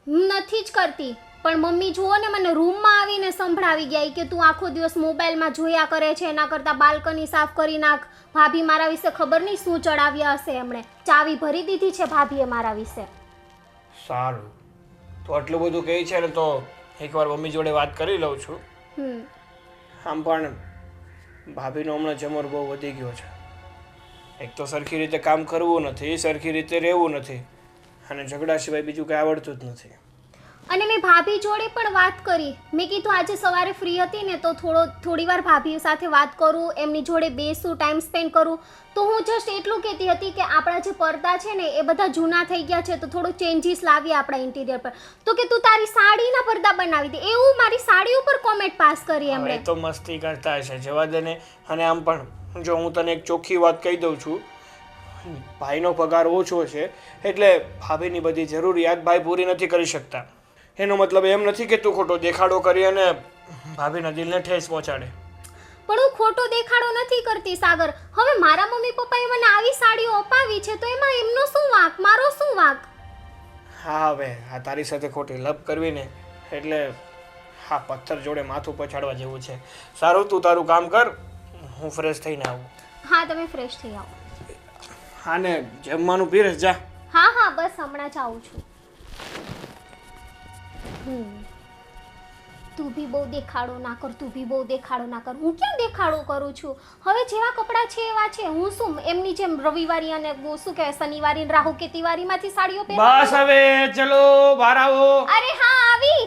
હું નથી જ કરતી, પણ મમ્મી જુઓ ને મને રૂમમાં આવીને સંભળાવી ગયા કે તું આખો દિવસ મોબાઈલમાં જોયા કરે છે, એના કરતાં બાલ્કની સાફ કરી નાખ. ભાભી મારા વિશે ખબર નહીં શું ચડાવ્યા હશે, એમણે ચાવી ભરી દીધી છે ભાભીએ મારા વિશે. સારું, તો આટલું બધું કહે છે ને તો એકવાર મમ્મી જોડે વાત કરી લઉં છું. આમ પણ ભાભીનો હમણાં જમર બહુ વધી ગયો છે. એક તો સરખી રીતે કામ કરવું નથી, સરખી રીતે રહેવું નથી, અને ઝઘડા સિવાય બીજું કંઈ આવડતું જ નથી. અને મેં ભાભી જોડે પણ વાત કરી. મેં કીધું આજે સવારે ફ્રી હતી ને તો થોડી વાર ભાભી સાથે વાત કરું, એમની જોડે બેસું, ટાઈમ સ્પેન્ડ કરું. તો હું જસ્ટ એટલું કહેતી હતી કે આપણા જે પડદા છે ને એ બધા જૂના થઈ ગયા છે, તો થોડું ચેન્જીસ લાવીએ આપણા ઇન્ટિરિયર પર. તો કે તું તારી સાડીના પડદા બનાવી દે, એવું મારી સાડી ઉપર કોમેન્ટ પાસ કરી એમણે. તો મસ્તી કરતા હશે, જવા દે ને. અને આમ પણ જો હું તને એક ચોખ્ખી વાત કહી દઉં છું, ભાઈનો પગાર ઓછો છે એટલે ભાભીની બધી જરૂરિયાત ભાઈ પૂરી નથી કરી શકતા. એનો મતલબ એમ નથી કે તું ખોટો દેખાડો કરી અને ભાભીના દિલને ઠેસ પહોંચાડે. પણ હું ખોટો દેખાડો નથી કરતી સાગર. હવે મારા મમ્મી પપ્પાએ મને આવી સાડીઓ અપાવી છે તો એમાં એમનો શું વાંક, મારો શું વાંક? હા, હવે આ તારી સાથે ખોટી લપ કરવી ને એટલે હા પથ્થર જોડે માથું પછાડવા જેવું છે. સારું, તું તારું કામ કર, હું ફ્રેશ થઈને આવું. હા, તમે ફ્રેશ થઈ આવો. હા ને જમવાનું પીરસ જા. હા, બસ હમણાં જ આવું છું. તું બી બહુ દેખાડો ના કર, તું બી બહુ દેખાડો ના કર. હું ક્યાં દેખાડો કરું છું? હવે જેવા કપડાં છે એવા છે. હું શું એમની જેમ રવિવારી અને શું કહેવાય શનિવારી રાહુ કે તિવારીમાંથી સાડીઓ પહેરું? બસ હવે ચલો બહાર આવો. અરે હા, આવી.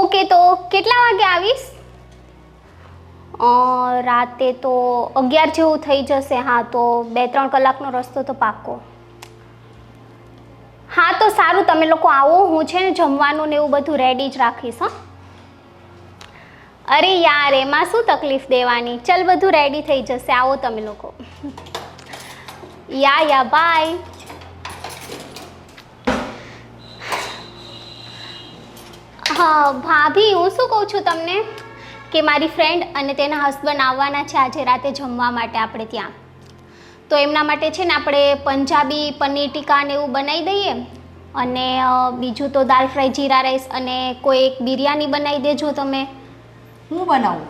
ઓકે, તો કેટલા વાગે આવીશ? રાતે તો 11 જેવું થઈ જશે. હા, તો 2-3 કલાકનો રસ્તો તો પાક્કો. હા તો સારું, તમે લોકો આવો, હું છે ને જમવાનું ને એવું બધું રેડી જ રાખીશ. હં? અરે યાર, એમાં શું તકલીફ દેવાની, ચલ બધું રેડી થઈ જશે, આવો તમે લોકો. યા બાય. હા ભાભી, હું શું કહું છું તમને કે મારી ફ્રેન્ડ અને તેના હસબન્ડ આવવાના છે આજે રાતે જમવા માટે આપણે ત્યાં. તો એમના માટે છે ને આપણે પંજાબી પનીર ટીકા ને એવું બનાવી દઈએ, અને બીજું તો દાલ ફ્રાય જીરા રાઈસ અને કોઈ એક બિરયાની બનાવી દેજો તમે. હું બનાવું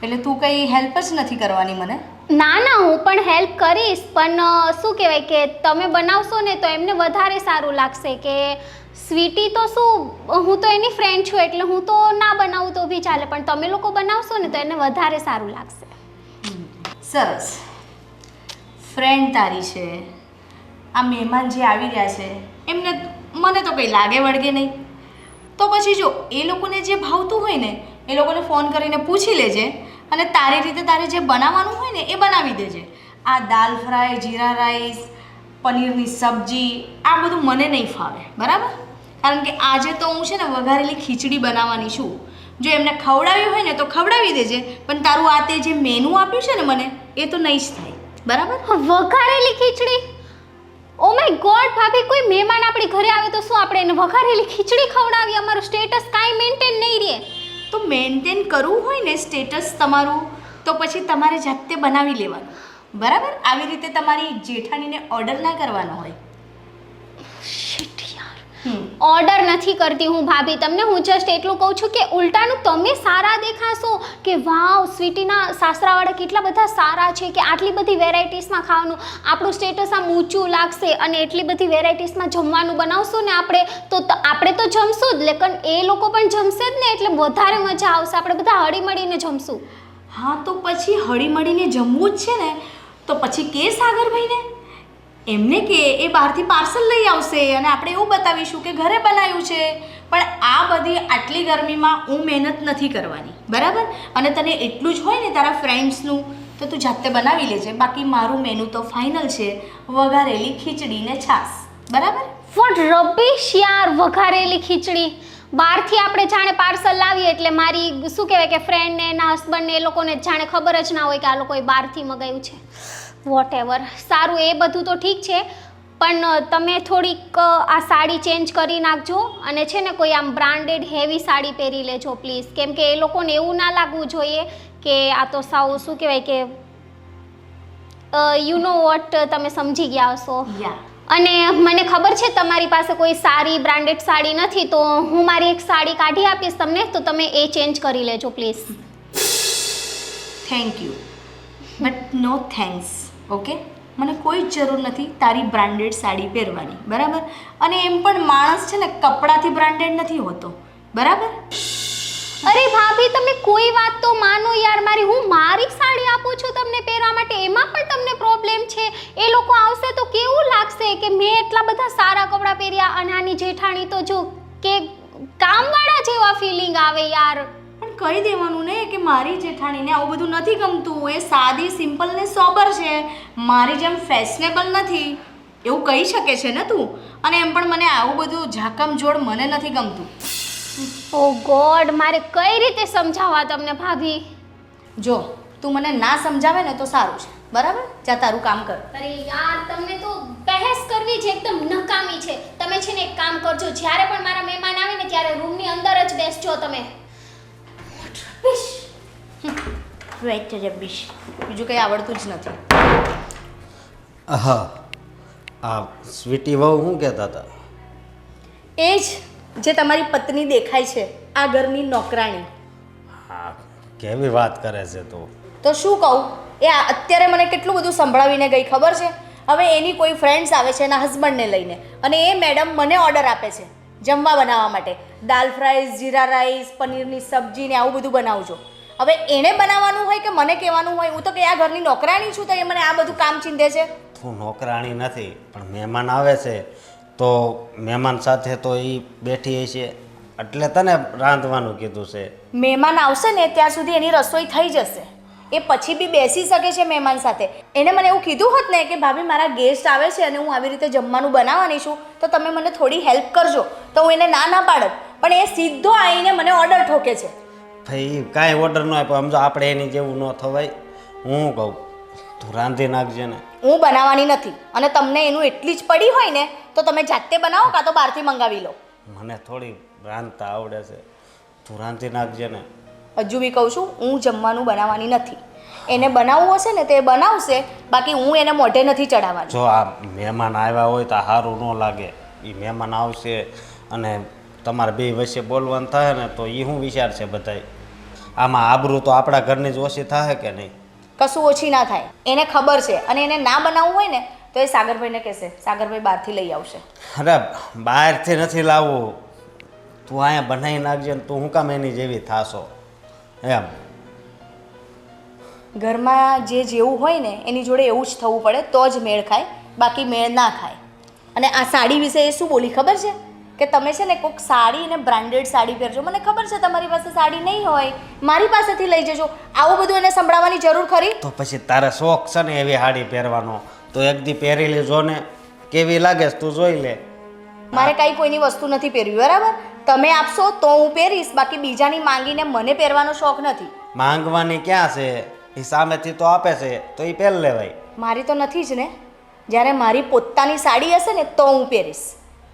એટલે તું કંઈ હેલ્પ જ નથી કરવાની મને? ના ના, હું પણ હેલ્પ કરીશ, પણ શું કહેવાય કે તમે બનાવશો ને તો એમને વધારે સારું લાગશે. કે સ્વીટી તો શું, હું તો એની ફ્રેન્ડ છું એટલે હું તો ના બનાવું તો બી ચાલે, પણ તમે લોકો બનાવશો ને તો એને વધારે સારું લાગશે. સરસ. ફ્રેન્ડ તારી છે, આ મહેમાન જે આવી રહ્યા છે એમને મને તો કંઈ લાગે વળગે નહીં. તો પછી જો એ લોકોને જે ભાવતું હોય ને એ લોકોને ફોન કરીને પૂછી લેજે, અને તારી રીતે તારે જે બનાવવાનું હોય ને એ બનાવી દેજે. આ દાલ ફ્રાય જીરા રાઈસ પનીરની સબ્જી આ બધું મને નહીં ફાવે, બરાબર? કારણ કે આજે તો હું છે ને વઘારેલી ખીચડી બનાવવાની છું. જો એમને ખવડાવ્યું હોય ને તો ખવડાવી દેજે, પણ તારું આ તે જે મેનુ આપ્યું છે ને મને એ તો નહીં જ થાય, બરાબર? વઘારેલી ખીચડી? ઓ માય ગોડ ભાભી, કોઈ મહેમાન આપણી ઘરે આવે તો શું આપણે એને વઘારેલી ખીચડી ખવડાવી? અમારું સ્ટેટસ કાંઈ મેન્ટેન નહીં રહે. તો મેન્ટેન કરવું હોય ને સ્ટેટસ તમારું, તો પછી તમારે જાતે બનાવી લેવાનું, બરાબર? આવી રીતે તમારી જેઠાણીને ઓર્ડર ના કરવાનો હોય. ઓર્ડર નથી કરતી હું ભાભી તમને, હું જસ્ટ એટલું કહું છું કે ઉલટાનું તમે સારા દેખાશો કે વાવ સ્વીટીના સાસરાવાળા કેટલા બધા સારા છે, કે આટલી બધી વેરાયટીસમાં ખાવાનું, આપણું સ્ટેટસ આમ ઊંચું લાગશે. અને એટલી બધી વેરાયટીસમાં જમવાનું બનાવશું ને આપણે તો જમશું જ, લેકન એ લોકો પણ જમશે જ ને, એટલે વધારે મજા આવશે. આપણે બધા હળીમળીને જમશું. હા તો પછી હળીમળીને જમવું જ છે ને, તો પછી કે સાગરભાઈને એમને કે એ બહારથી પાર્સલ લઈ આવશે અને આપણે એવું બતાવીશું કે ઘરે બનાવ્યું છે. પણ આ બધી આટલી ગરમીમાં હું મહેનત નથી કરવાની, બરાબર? અને તને એટલું જ હોય ને તારા ફ્રેન્ડ્સનું તો તું જાતે બનાવી લેજે. બાકી મારું મેનુ તો ફાઇનલ છે, વઘારેલી ખીચડી ને છાશ, બરાબર? વોટ રબીશ યાર, વઘારેલી ખીચડી બહારથી આપણે જાણે પાર્સલ લાવીએ એટલે મારી શું કહેવાય કે ફ્રેન્ડને એના હસબન્ડને એ લોકોને જાણે ખબર જ ના હોય કે આ લોકોએ બહારથી મંગાવ્યું છે. વોટ એવર, સારું એ બધું તો ઠીક છે, પણ તમે થોડીક આ સાડી ચેન્જ કરી નાખજો, અને છે ને કોઈ આમ બ્રાન્ડેડ હેવી સાડી પહેરી લેજો પ્લીઝ, કેમ કે એ લોકોને એવું ના લાગવું જોઈએ કે આ તો સાવ શું કહેવાય કે યુ નો વોટ, તમે સમજી ગયા હશો. અને મને ખબર છે તમારી પાસે કોઈ સારી બ્રાન્ડેડ સાડી નથી, તો હું મારી એક સાડી કાઢી આપીશ તમને, તો તમે એ ચેન્જ કરી લેજો please. Thank you but no thanks. Okay, મને કોઈ જ જરૂર નથી તારી બ્રાન્ડેડ સાડી પહેરવાની, બરાબર? અને એમ પણ માણસ છે ને કપડાથી બ્રાન્ડેડ નથી હોતો, બરાબર? અરે ભાભી તમે કોઈ વાત તો માનો યાર, હું મારી સાડી આપું છું તમને પહેરવા માટે, એમાં પણ તમને પ્રોબ્લેમ છે. એ લોકો આવશે તો કેવું લાગશે કે મેં એટલા બધા સારા કપડાં પહેર્યા અને આની જેઠાણી તો જો કે કામવાળા જેવા ફિલિંગ આવે યાર. પણ કહી દેવાનું ને કે મારી જેઠાણીને આવું બધું નથી ગમતું, એ સાદી સિમ્પલ ને સોબર છે, મારી જેમ ફેશનેબલ નથી, એવું કહી શકે છે ને તું. અને એમ પણ મને આવું બધું ઝાકમ જોડ મને નથી ગમતું. ઓ ગોડ, મારે કઈ રીતે સમજાવવા તમને ભાભી? જો તું મને ના સમજાવે ને તો સારું છે, બરાબર? જા તારું કામ કર. અરે યાર, તમને તો બહેસ કરવી જ એકદમ નકામી છે. તમે છે ને એક કામ કરજો, જ્યારે પણ મારા મહેમાન આવે ને ત્યારે રૂમની અંદર જ બેસજો તમે. વેટ રબીશ, બીજું કંઈ આવડતું જ નથી. હા, આ સ્વીટી વહુ શું કહેતા હતા? એ જ જે તમારી પત્ની દેખાય છે, આ ઘરની નોકરાણી. હા, કેવી વાત કરે છે તું? તો શું કહું, એ અત્યારે મને કેટલું બધું સંભળાવીને ગઈ ખબર છે. હવે એની કોઈ ફ્રેન્ડ્સ આવે છે એના હસબન્ડને લઈને, અને એ મેડમ મને ઓર્ડર આપે છે જમવા બનાવવા માટે, દાલ ફ્રાય જીરા રાઈસ પનીરની સબ્જી ને આવું બધું બનાવજો. હવે એણે બનાવવાનું હોય કે મને કહેવાનું હોય? હું તો કે આ ઘરની નોકરાણી છું, તો એ મને આ બધું કામ ચીંધે છે. તું નોકરાણી નથી, પણ મહેમાન આવે છે તો મહેમાન સાથે તો એ બેઠી છે એટલે તને રાંધવાનું કીધું છે. મહેમાન આવશે ને ત્યાં સુધી એની રસોઈ થઈ જશે. એ પછી બી બેસી શકે છે મહેમાન સાથે. એને મને એવું કીધું હોત ને કે ભાભી મારા ગેસ્ટ આવે છે અને હું આવી રીતે જમવાનું બનાવવાની છું તો તમે મને થોડી હેલ્પ કરજો, તો હું એને ના પાડત. પણ એ સીધો આવીને મને ઓર્ડર ઠોકે છે. ભાઈ કાંઈ ઓર્ડર ન આપ્યો, સમજો આપણે એની જેવું ન થવાય. હું કહું તું રાંધી નાખજે ને. હું બનાવવાની નથી અને તમને એનું એટલી જ પડી હોય ને તો તમે જાતે બનાવો કાં તો બહારથી મંગાવી લો. મને થોડી રાંધતા આવડે છે, તું રાંધી નાખજે ને. હજુ બી કહું છું હું જમવાનું બનાવવાની નથી. એને બનાવવું હશે ને તે બનાવશે, બાકી હું એને મોઢે નથી ચડાવવાની. જો આ મહેમાન આવ્યા હોય તો સારું ન લાગે. એ મહેમાન આવશે અને તમારે બે વચ્ચે બોલવાનું થાય ને તો એ શું વિચાર છે બધાય? આમાં આબરૂ તો આપણા ઘરની જ ઓછી થાય કે નહીં? કશું ઓછી ના થાય. એને ખબર છે અને એને ના બનાવવું હોય ને તો એ સાગરભાઈને કહેશે, સાગરભાઈ બહારથી લઈ આવશે. અરે બહારથી નથી લાવવું, તું અહીંયા બનાવી નાખજે ને તું શું કામ એની જેવી થાશો એમ? ઘરમાં જે જેવું હોય ને એની જોડે એવું જ થવું પડે તો જ મેળ ખાય, બાકી મેળ ના ખાય. અને આ સાડી વિશે એ શું બોલી ખબર છે કે તમે છે ને કોઈક સાડી ને બ્રાન્ડેડ સાડી પહેરજો. મને ખબર છે તમારી પાસે સાડી નહીં હોય, મારી પાસેથી લઈ જજો. આવું બધું એને સંભળાવવાની જરૂર ખરી? તો પછી તારે શોખ છે ને એવી સાડી પહેરવાનો તો એક દી પહેરી લેજો ને, કેવી લાગે છે તું જોઈ લે. મારે કાંઈ કોઈની વસ્તુ નથી પહેરવી, બરાબર? તમે આપશો તો હું પહેરીશ, બાકી બીજાની માંગીને મને પહેરવાનો શોખ નથી. માંગવાની ક્યાં છે? એ સામેથી તો આપે છે તો એ પહેર લેવાય. મારી તો નથી જ ને. જ્યારે મારી પોતાની સાડી હશે ને તો હું પહેરીશ,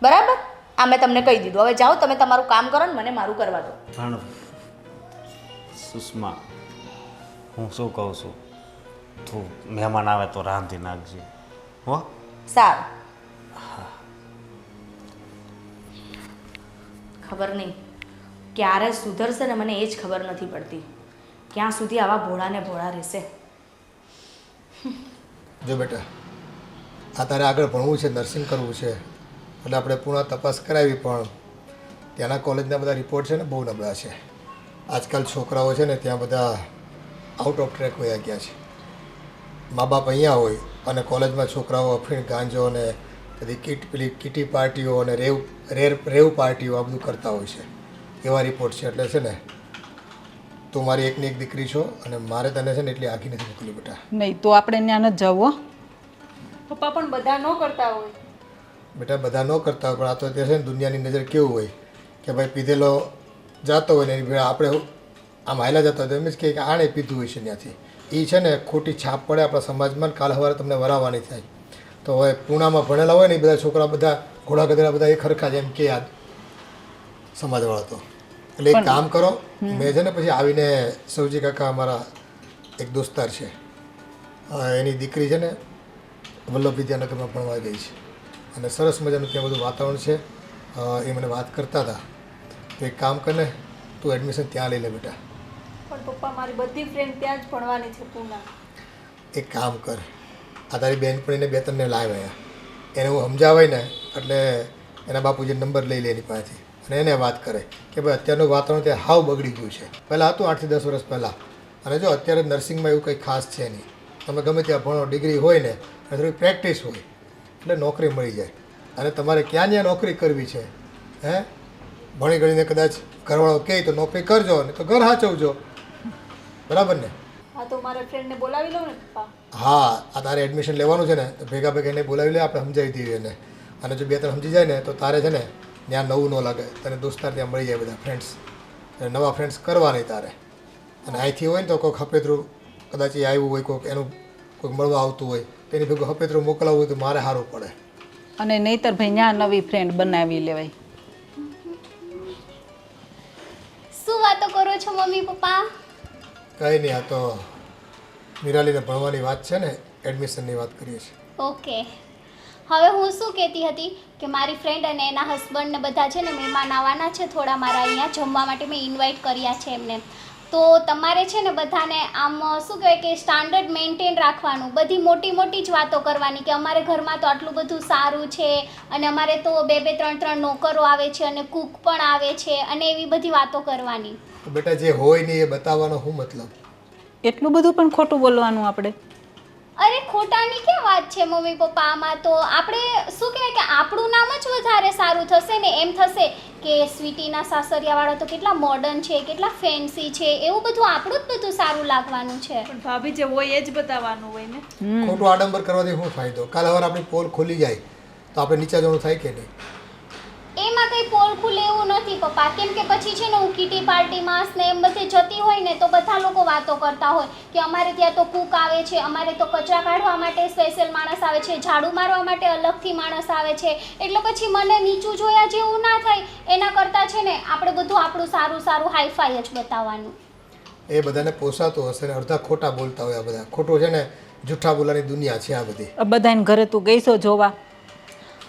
બરાબર? આ મેં તમને કહી દીધું. હવે જાઓ તમે તમારું કામ કરો ને મને મારું કરવા દો. પણ સુષ્મા, હું શું કહું છું, તું મહેમાન આવે તો રાંધી નાખજે હો. સારું. ખબર નહીં ક્યારે સુધરશે ને, મને એ જ ખબર નથી પડતી. ક્યાં સુધી આવા ભોળા ને ભોળા રહેશે? જો બેટા, આ તારે આગળ ભણવું છે, નર્સિંગ કરવું છે, એટલે આપણે પૂર્ણ તપાસ કરાવી, પણ ત્યાંના કોલેજના બધા રિપોર્ટ છે ને બહુ નબળા છે. આજકાલ છોકરાઓ છે ને ત્યાં બધા આઉટ ઓફ ટ્રેક વયા ગયા છે. મા બાપ અહીંયા હોય અને કોલેજમાં છોકરાઓ અફીણ ગાંજો અને બધી પેલી કીટી પાર્ટીઓ અને રેવ પાર્ટીઓ આ બધું કરતા હોય છે. એવા રિપોર્ટ છે. એટલે છે ને તું મારી એકની એક દીકરી છો અને મારે તને છે ને એટલી આખી નથી મોકલી બેટા. નહીં તો આપણે ત્યાં નથી જવું. પપ્પા પણ બધા ન કરતા હોય. બેટા બધા ન કરતા હોય, પણ આ તો અત્યારે છે ને દુનિયાની નજર કેવું હોય કે ભાઈ પીધેલો જાતો હોય ને એની ભેળા આપણે આમ હાયલા જતા હોય તો એમ જ કે આણે પીધું હોય છે ત્યાંથી. એ છે ને ખોટી છાપ પડે આપણા સમાજમાં. કાલ સવારે તમને વરાવવાની થાય. તો હવે પૂનામાં ભણેલા હોય ને એ બધા છોકરા બધા ઘોડા ગધેડા બધા એ ખરખા જેમ કે યાદ સમાજવાળા તો. એટલે એક કામ કરો, મેં છે ને પછી આવીને સૌજી કાકા અમારા એક દોસ્તાર છે, એની દીકરી છે ને વલ્લભ વિદ્યાનગરમાં ભણવા ગઈ છે અને સરસ મજાનું ત્યાં બધું વાતાવરણ છે. એ મને વાત કરતા હતા. તો એક કામ કર ને, તું એડમિશન ત્યાં લઈ લે બેટા. પણ પપ્પા મારી બધી ફ્રેન્ડ ત્યાં જ ભણવાની છે પૂના. એક કામ કર, આ તારી બેનપણીને બે ત્રણને લાવ્યા, એને હું સમજાવાય ને એટલે એના બાપુજી નંબર લઈ લે એની પાસેથી અને એને વાત કરે કે ભાઈ અત્યારનું વાતાવરણ ત્યાં હાવ બગડી ગયું છે. પહેલાં હતું 8 થી 10 વર્ષ પહેલાં. અને જો અત્યારે નર્સિંગમાં એવું કંઈ ખાસ છે નહીં. તમે ગમે ત્યાં ભણો, ડિગ્રી હોય ને અને થોડી પ્રેક્ટિસ હોય એટલે નોકરી મળી જાય. અને તમારે ક્યાં નોકરી કરવી છે, હે ભણી ગણીને કદાચ ઘરવાળો કહે તો નોકરી કરજો ને તો ઘર સાચવજો, બરાબર ને? હા તો મારા ફ્રેન્ડને બોલાવી લઉં ને પપ્પા. હા, આ તારે એડમિશન લેવાનું છે ને તો ભેગા ભેગા એને બોલાવી લે, આપણે સમજાવી દઈએ એને. અને જો 2-3 સમજી જાય ને તો તારે છે ને ત્યાં નવું ન લાગે, તને દોસ્તાર ત્યાં મળી જાય બધા ફ્રેન્ડ્સ. નવા ફ્રેન્ડ્સ કરવા નહીં તારે. અને અહીંથી હોય ને તો કોઈક હપેતરું કદાચ એ આવ્યું હોય, કોઈક એનું કોઈક મળવા આવતું હોય તો એની ભેગું હપેતરું મોકલાવવું હોય તો મારે સારું પડે. અને નહીંતર ભાઈ ત્યાં નવી ફ્રેન્ડ બનાવી લેવાય. શું વાતો કરો છો મમ્મી પપ્પા? કંઈ નહીં, આ તો નિરાલીને ભણવાની વાત છે ને, એડમિશનની વાત કરીએ છીએ. ઓકે. હવે હું શું કહેતી હતી કે મારી ફ્રેન્ડ અને એના હસબન્ડને બધા છે ને મહેમાન આવવાના છે થોડા મારા અહીંયા જમવા માટે. મેં ઇન્વાઇટ કર્યા છે એમને. તો તમારે છે ને બધાને આમ શું કહેવાય કે સ્ટાન્ડર્ડ મેન્ટેન રાખવાનું. બધી મોટી મોટી જ વાતો કરવાની કે અમારે ઘરમાં તો આટલું બધું સારું છે અને અમારે તો 2-2, 3-3 નોકરો આવે છે અને કૂક પણ આવે છે અને એવી બધી વાતો કરવાની. તો બેટા જે હોય નહીં એ બતાવવાનો શું મતલબ? એટલું બધું પણ ખોટું બોલવાનું આપણે? અરે ખોટાની ક્યાં વાત છે મમ્મી પપ્પા, આમાં તો આપણે શું કહેવાય કે આપણું નામ જ વધારે સારું થશે ને. એમ થશે કે સ્વીટીના સાસરિયાવાળા તો કેટલા મોડર્ન છે, કેટલા ફેન્સી છે, એવું બધું આપણું જ બધું સારું લાગવાનું છે. પણ ભાભી જે હોય એ જ બતાવવાનું હોય ને. ખોટું આડંબર કરવાથી શું ફાયદો? કાલ સવારે આપણી પોલ ખુલી જાય તો આપણે નીચે જવાનું થાય કે નહીં? એમાં કંઈ પોલ ખુલે એવું નથી પપ્પા, કેમ કે પછી છે ને હું કિટી પાર્ટીમાં ને એમ બધે જતી હોય ને તો બધા લોકો વાતો કરતા હોય કે અમારે ત્યાં તો કૂક આવે છે, અમારે તો કચરા કાઢવા માટે સ્પેશિયલ માણસ આવે છે, ઝાડુ મારવા માટે અલગથી માણસ આવે છે. એટલે પછી મને નીચું જોયા જેવું ના થાય, એના કરતાં છે ને આપણે બધું આપણું સારું સારું હાઈફાઈ જ બતાવવાનું. એ બધાને પોસાતું હશે ને અડધા ખોટા બોલતા હોય. આ બધા ખોટું છે ને જૂઠા બોલાની દુનિયા છે આ બધી. બધાને ઘરે તું ગઈશો જોવા?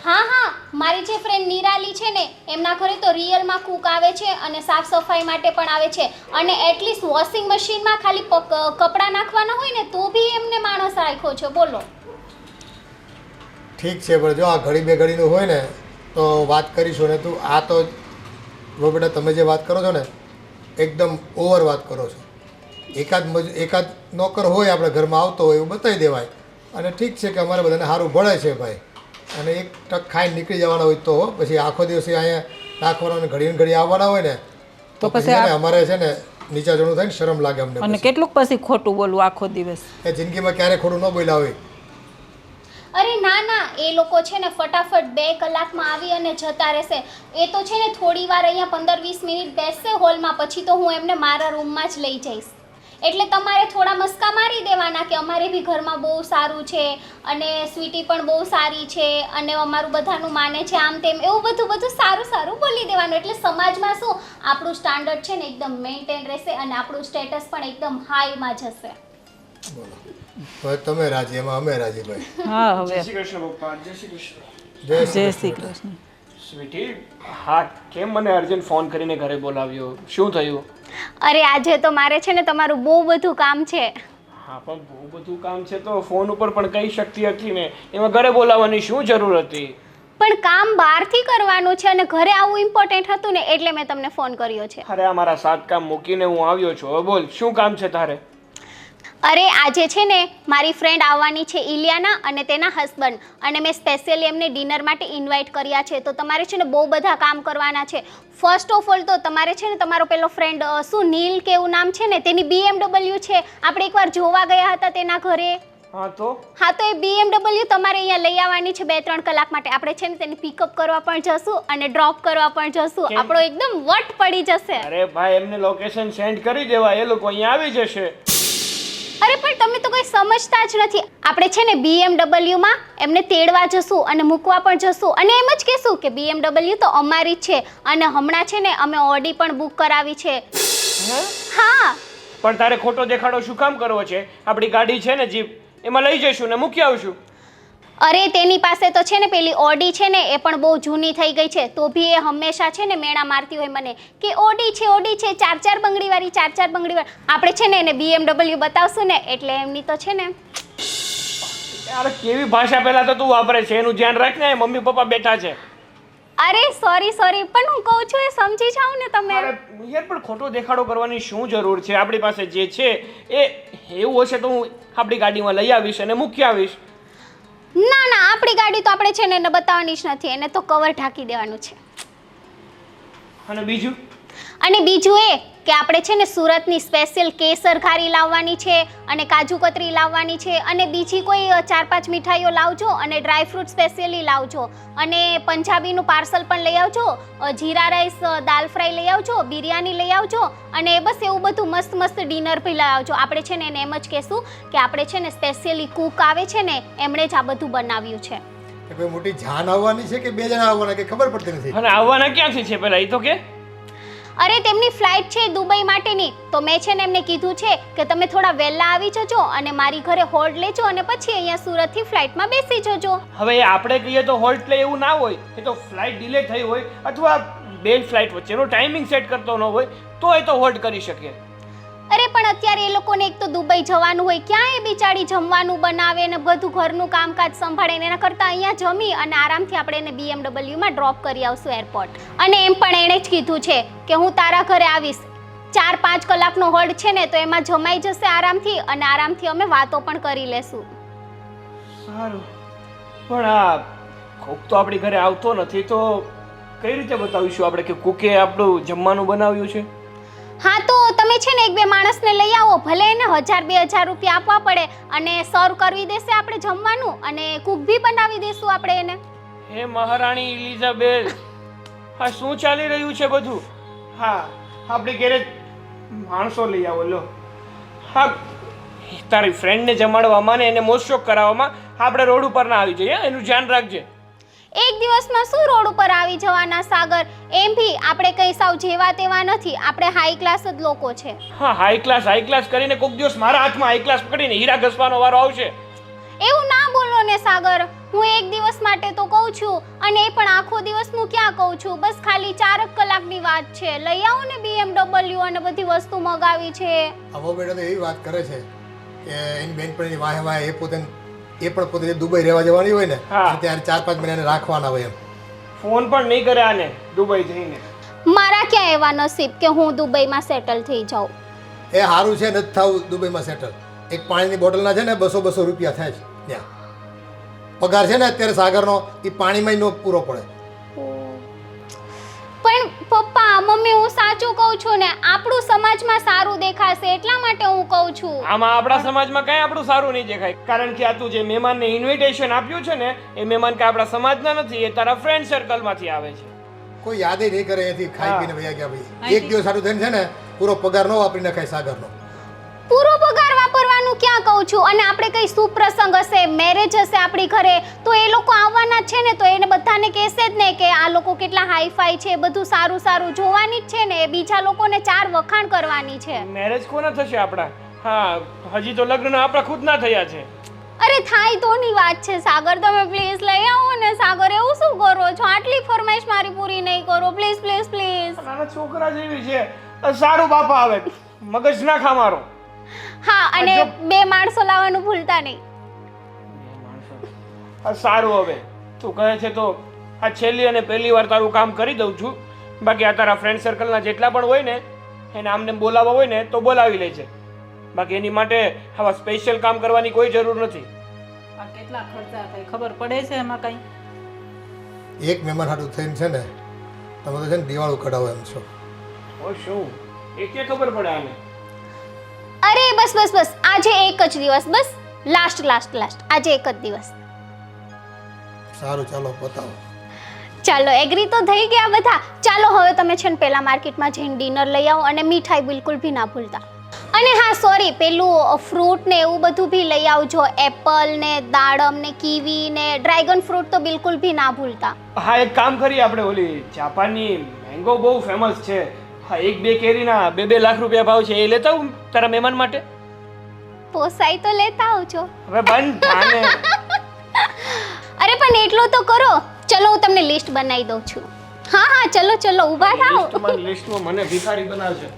હા, મારી જે ફ્રેન્ડ નિરાલી છે ને એમના ઘરે તો રિયલમાં કૂક આવે છે અને સાફ સફાઈ માટે પણ આવે છે. અને એટલીસ્ટ વોશિંગ મશીનમાં ખાલી કપડાં નાખવાના હોય ને તો બી એમને માણસ રાખ્યો છે. બોલો. ઠીક છે, પણ જો આ ઘડી બે ઘડીનું હોય ને તો વાત કરીશું ને. તું આ તો જો બેટા તમે જે વાત કરો છો ને એકદમ ઓવર વાત કરો છો. એકાદ નોકર હોય આપણે ઘરમાં આવતો હોય એવું બતાવી દેવાય અને ઠીક છે કે અમારે બધાને સારું ભળે છે ભાઈ, અને એક ટક ખાઈને નીકળી જવાના હોય તો પછી આખો દિવસ અહીંયા રાખવાના ઘડી ઘડી આવવાના હોય ને તો પછી અમારે છે ને નીચા જણું થાય ને શરમ લાગે અમને. અને કેટલુંક પછી ખોટું બોલવું આખો દિવસ? એ જિંદગીમાં ક્યારે ખોટું ન બોલ્યા હોય. અરે ના, એ લોકો છે ને ફટાફટ 2 કલાકમાં આવી અને જતા રહેશે. એ તો છે ને થોડી વાર અહીંયા 15-20 મિનિટ બેસશે હોલમાં, પછી તો હું એમને મારા રૂમમાં જ લઈ જઈશ. એટલે તમારે થોડા મસ્કા મારી દેવાના કે અમારે બી ઘરમાં બહુ સારું છે અને સ્વીટી પણ બહુ સારી છે અને અમારું બધાનું માને છે, આમ તેમ એવું બધું સારું બોલી દેવાનું. એટલે સમાજમાં શું આપણું સ્ટાન્ડર્ડ છે ને એકદમ મેન્ટેન રહેશે અને આપણું સ્ટેટસ પણ એકદમ હાઈમાં જશે. બોલો હવે તમે રાજી, એમાં અમે રાજી ભાઈ. હા, હવે જય શ્રી કૃષ્ણ પપ્પા. જય શ્રી કૃષ્ણ. જય શ્રી કૃષ્ણ. સ્વીટી, હા કેમ મને અર્જન્ટ ફોન કરીને ઘરે બોલાવ્યો? શું થયું? અરે આજે તો મારે છે ને તમારું બહુ બધું કામ છે. હા પણ બહુ બધું કામ છે તો ફોન ઉપર પણ કહી શકતી હતી ને, એમાં ઘરે બોલાવવાની શું જરૂર હતી? પણ કામ બહારથી કરવાનું છે અને ઘરે આવું ઇમ્પોર્ટન્ટ હતું ને એટલે મેં તમને ફોન કર્યો છે. અરે આ મારા 7 કામ મૂકીને હું આવ્યો છું. હવે બોલ શું કામ છે તારે? અરે આજે છે ને મારી ફ્રેન્ડ આવવાની છે ઇલિયાના અને તેના હસબન્ડ, અને મેં સ્પેશિયલી એમને ડિનર માટે ઇન્વાઇટ કર્યા છે. તો તમારે છે ને બહુ બધા કામ કરવાના છે. ફર્સ્ટ ઓફ ઓલ તો તમારે છે ને તમારો પેલો ફ્રેન્ડ શું નીલ કે એવું નામ છે ને, તેની BMW છે, આપણે એકવાર જોવા ગયા હતા તેના ઘરે. હા તો એ BMW તમારે અહીંયા લઈ આવવાની છે 2-3 કલાક માટે. આપણે છે ને તેને પિકઅપ કરવા પણ જશું અને ડ્રોપ કરવા પણ જશું. આપણો એકદમ વટ પડી જશે. અરે ભાઈ એમને લોકેશન સેન્ડ કરી દેવા, એ લોકો અહીંયા આવી જશે. અરે પણ તમે તો કંઈ સમજતા જ નથી. આપણે છે ને BMW માં એમને તેડવા જશું અને મૂકવા પણ જશું અને એમ જ કહેશું કે BMW તો અમારી જ છે અને હમણાં છે ને અમે ઓડી પણ બુક કરાવી છે. હા પણ તારે ખોટો દેખાડો શું કામ કરવો છે? આપણી ગાડી છે ને જીપ, એમાં લઈ જઈશું ને મૂકી આવશું. અરે તેની પાસે તો છે ને પેલી ઓડી છે ને એ પણ બહુ જૂની થઈ ગઈ છે, તો બી એ હંમેશા છે ને મેણા મારતી હોય મને કે ઓડી છે 4 બંગડીવાળી 4 બંગડીવાળી. આપણે છે ને એને BMW બતાવશું ને એટલે એમની તો છે ને. અરે કેવી ભાષા પહેલા તો તું વાપરે છે, એનું ધ્યાન રાખ ને. મમ્મી પપ્પા બેઠા છે. અરે સોરી પણ હું કહું છું એ સમજી જાઓ ને તમે. અરે યાર પણ ખોટો દેખાડો કરવાની શું જરૂર છે? આપણી પાસે જે છે એ એવું હશે તો હું આપણી ગાડીમાં લઈ આવીશ અને મૂકી આવીશ. ના આપણી ગાડી તો આપણે છે ને એને બતાવવાની જ નથી, એને તો કવર ઢાંકી દેવાનું છે. અને બીજું એ કે આપણે છે ને સુરતની સ્પેશિયલ કેસર ઘારી લાવવાની છે અને કાજુ કતરી લાવવાની છે અને બીજી કોઈ 4-5 મીઠાઈઓ લાવજો અને ડ્રાયફ્રૂટ સ્પેશિયલી લાવજો અને પંજાબીનું પાર્સલ પણ લઈ આવજો, જીરા રાઈસ દાલ ફ્રાય લઈ આવજો, બિરયાની લઈ આવજો અને બસ એવું બધું મસ્ત ડિનર પણ લઈ આવજો. આપણે છે ને એને એમ જ કહેશું કે આપણે છે ને સ્પેશિયલી કૂક આવે છે ને એમણે જ આ બધું બનાવ્યું છે. કોઈ મોટી જાન આવવાની છે કે 2 જણા આવવાના કે ખબર પડતી નથી. અને આવવાના ક્યાંથી છે પહેલા એ તો કે? અરે તેમની ફ્લાઇટ છે દુબઈ માટેની, તો મેં છે ને એમને કીધું છે કે તમે થોડા વહેલા આવી જજો અને મારી ઘરે હોલ્ડ લેજો અને પછી અહીંયા સુરતથી ફ્લાઇટમાં બેસી જજો. હવે આપણે કહીએ તો હોલ્ટ લે એવું ના હોય, એ તો ફ્લાઇટ ડિલે થઈ હોય અથવા 2 ફ્લાઇટ વચ્ચેનો ટાઈમિંગ સેટ કરતો ન હોય તો એ તો હોલ્ડ કરી શકે. અરે પણ અત્યારે એ લોકોને એક તો દુબઈ જવાનું હોય, ક્યાં એ બિચારી જમવાનું બનાવે ને બધું ઘરનું કામકાજ સંભાળે ને, એના કરતાં અહીંયા જમી અને આરામથી આપણે એને BMW માં ડ્રોપ કરી આવશું એરપોર્ટ. અને એમ પણ એણે જ કીધું છે કે હું તારા ઘરે આવીશ, 4-5 કલાકનો હોલ્ડ છે ને તો એમાં જમાઈ જશે આરામથી અને આરામથી અમે વાતો પણ કરી લેશું. સારું, પણ આ કોક તો આપણી ઘરે આવતો નથી તો કઈ રીતે બતાવીશું આપણે કે કોકે આપણું જમવાનું બનાવ્યું છે? હા તો તમે છે ને એક બે માણસને લઈ આવો, ભલે એને 1000-2000 રૂપિયા આપવા પડે અને સર્વ કરવી દેશે આપણે જમવાનું અને કુક બી બનાવી દેશું આપણે એને. હે મહારાણી એલિઝાબેથ, હા શું ચાલી રહ્યું છે બધું? હા, આપણી ઘરે માણસો લઈ આવો લો. હા, તારી ફ્રેન્ડને જમાડવામાં ને એને મોજશોખ કરાવવામાં આપણે રોડ ઉપર ના આવી જઈએ, એનું ધ્યાન રાખજે. એક દિવસમાં શું રોડ ઉપર આવી જવાના સાગર? એમ ભી આપણે કઈ સાવ જેવા તેવા નથી, આપણે હાઈ ક્લાસ જ લોકો છે. હા, હાઈ ક્લાસ કરીને કોક દિવસ મારા હાથમાં હાઈ ક્લાસ પકડીને હીરા ઘસવાનો વારો આવશે. એવું ના બોલો ને સાગર, હું એક દિવસ માટે તો કહું છું, અને એ પણ આખો દિવસનું ક્યાં કહું છું, બસ ખાલી 4 કલાકની વાત છે. લઈ આવો ને BMW અને બધી વસ્તુ મગાવી છે. આવો બેટા તો એવી વાત કરે છે કે એની બેનપણીની વાહે વાહે એ પણ પોતે દુબઈ રહેવા જવાની હોય ને ત્યારે 4-5 મહિનાને રાખવાના હોય એમ. ફોન પણ નહીં કરે આને દુબઈ જઈને. મારા ક્યાં એવા નસીબ કે હું દુબઈમાં સેટલ થઈ જાઉં. એ સારું છે નથી થવું દુબઈમાં સેટલ. એક પાણીની બોટલના છે ને 200 રૂપિયા થાય છે ત્યાં. પગાર છે ને અત્યારે સાગરનો એ પાણીમાં નો પૂરો પડે. પણ પપ્પા મમ્મી હું સાચું કહું છું ને, આપણું સમાજમાં સારું દેખાશે એટલા માટે હું કહું છું. આમાં આપણા સમાજમાં કઈ આપણું સારું નહીં દેખાય, કારણ કે આ તું જે મહેમાનને ઇન્વિટેશન આપ્યું છે ને એ મહેમાન કે આપણા સમાજના નથી, એ તારા ફ્રેન્ડ સર્કલમાંથી આવે છે. કોઈ યાદ નહીં કરે એથી ખાઈ પીને વયા ગયા ભાઈ. એક દિવસ સારું થઈને છે ને પૂરો પગાર ન વાપરી નખાય સાગરનો. પૂરો પગાર વાપરવાનું ક્યાં કહું છું, અને આપણે કઈ સુપ્રસંગ હશે, મેરેજ હશે આપણી ઘરે તો એ લોકો આવવાના જ છે ને, તો એને બધાને કહેશે જ ને કે આ લોકો કેટલા હાઈફાઈ છે, બધું સારું સારું જોવાની જ છે ને, એ બીજા લોકોને 4 વખાણ કરવાની છે. મેરેજ કોના થશે આપણા? હા, હજી તો લગ્ન આપણા ખુદના થયા છે. અરે થાય તોની વાત છે સાગર, તમે પ્લીઝ લઈ આવો ને સાગર. એવું શું કરો છો? આટલી ફરમાઈશ મારી પૂરી નહીં કરો પ્લીઝ પ્લીઝ પ્લીઝ. નાના છોકરા જેવી છે, સારું બાપા આવે, મગજ ના ખા મારો. હા, અને 2 માણસો લાવવાનું ભૂલતા નહીં. સારું, હવે તું કહે છે તો આ છેલ્લી અને પહેલી વાર તારું કામ કરી દઉં છું. બાકી આ તારા ફ્રેન્ડ સર્કલના જેટલા પણ હોય ને એને આમને બોલાવવા હોય ને તો બોલાવી લે છે. બાકી એની માટે આવા સ્પેશિયલ કામ કરવાની કોઈ જરૂર નથી. આ કેટલા ખર્ચા થાય ખબર પડે છે એમાં કઈ? એક મહેમાન હાટું થઈને છે ને તમે તો છે ને દિવાળું કઢાવો એમ છો. ઓ શું એ કે ખબર પડે આને? અરે બસ બસ બસ, આજે એક જ દિવસ, બસ લાસ્ટ આજે એક જ દિવસ. સારું ચાલો બતાવો. ચાલો એગ્રી તો થઈ ગયા બધા. ચાલો હવે તમે છે ને પહેલા માર્કેટમાં જઈને ડિનર લઈ આવો અને મીઠાઈ બિલકુલ ભી ના ભૂલતા. અને હા સોરી, પેલું ફ્રૂટ ને એવું બધું ભી લઈ આવજો, એપલ ને દાડમ ને કીવી ને ડ્રેગન ફ્રૂટ તો બિલકુલ ભી ના ભૂલતા. હા, એક કામ કરીએ આપણે, ઓલી જાપાનની મેંગો બહુ ફેમસ છે. હા, 1-2 કેરીના 2-2 લાખ રૂપિયા ભાવ છે, એ લેતા હું તારા મહેમાન માટે. પોસાઈ તો લેતા આવજો. હવે બંધ થાને. અરે પણ એટલું તો કરો. ચલો હું તમને લિસ્ટ બનાવી દઉં છું. હા ચલો ચલો ઊભા થાઓ. લિસ્ટમાં મને ભિખારી બનાવશે.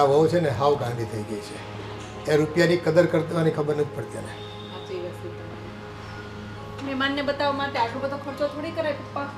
આ વહુ છે ને હાવ ગાંડી થઈ ગઈ છે. એ રૂપિયાની કદર કરવાની ખબર નથી પડતી એને. મહેમાનને બતાવવા માટે આટલો બધો ખર્ચો થોડી કરાય પપ્પા.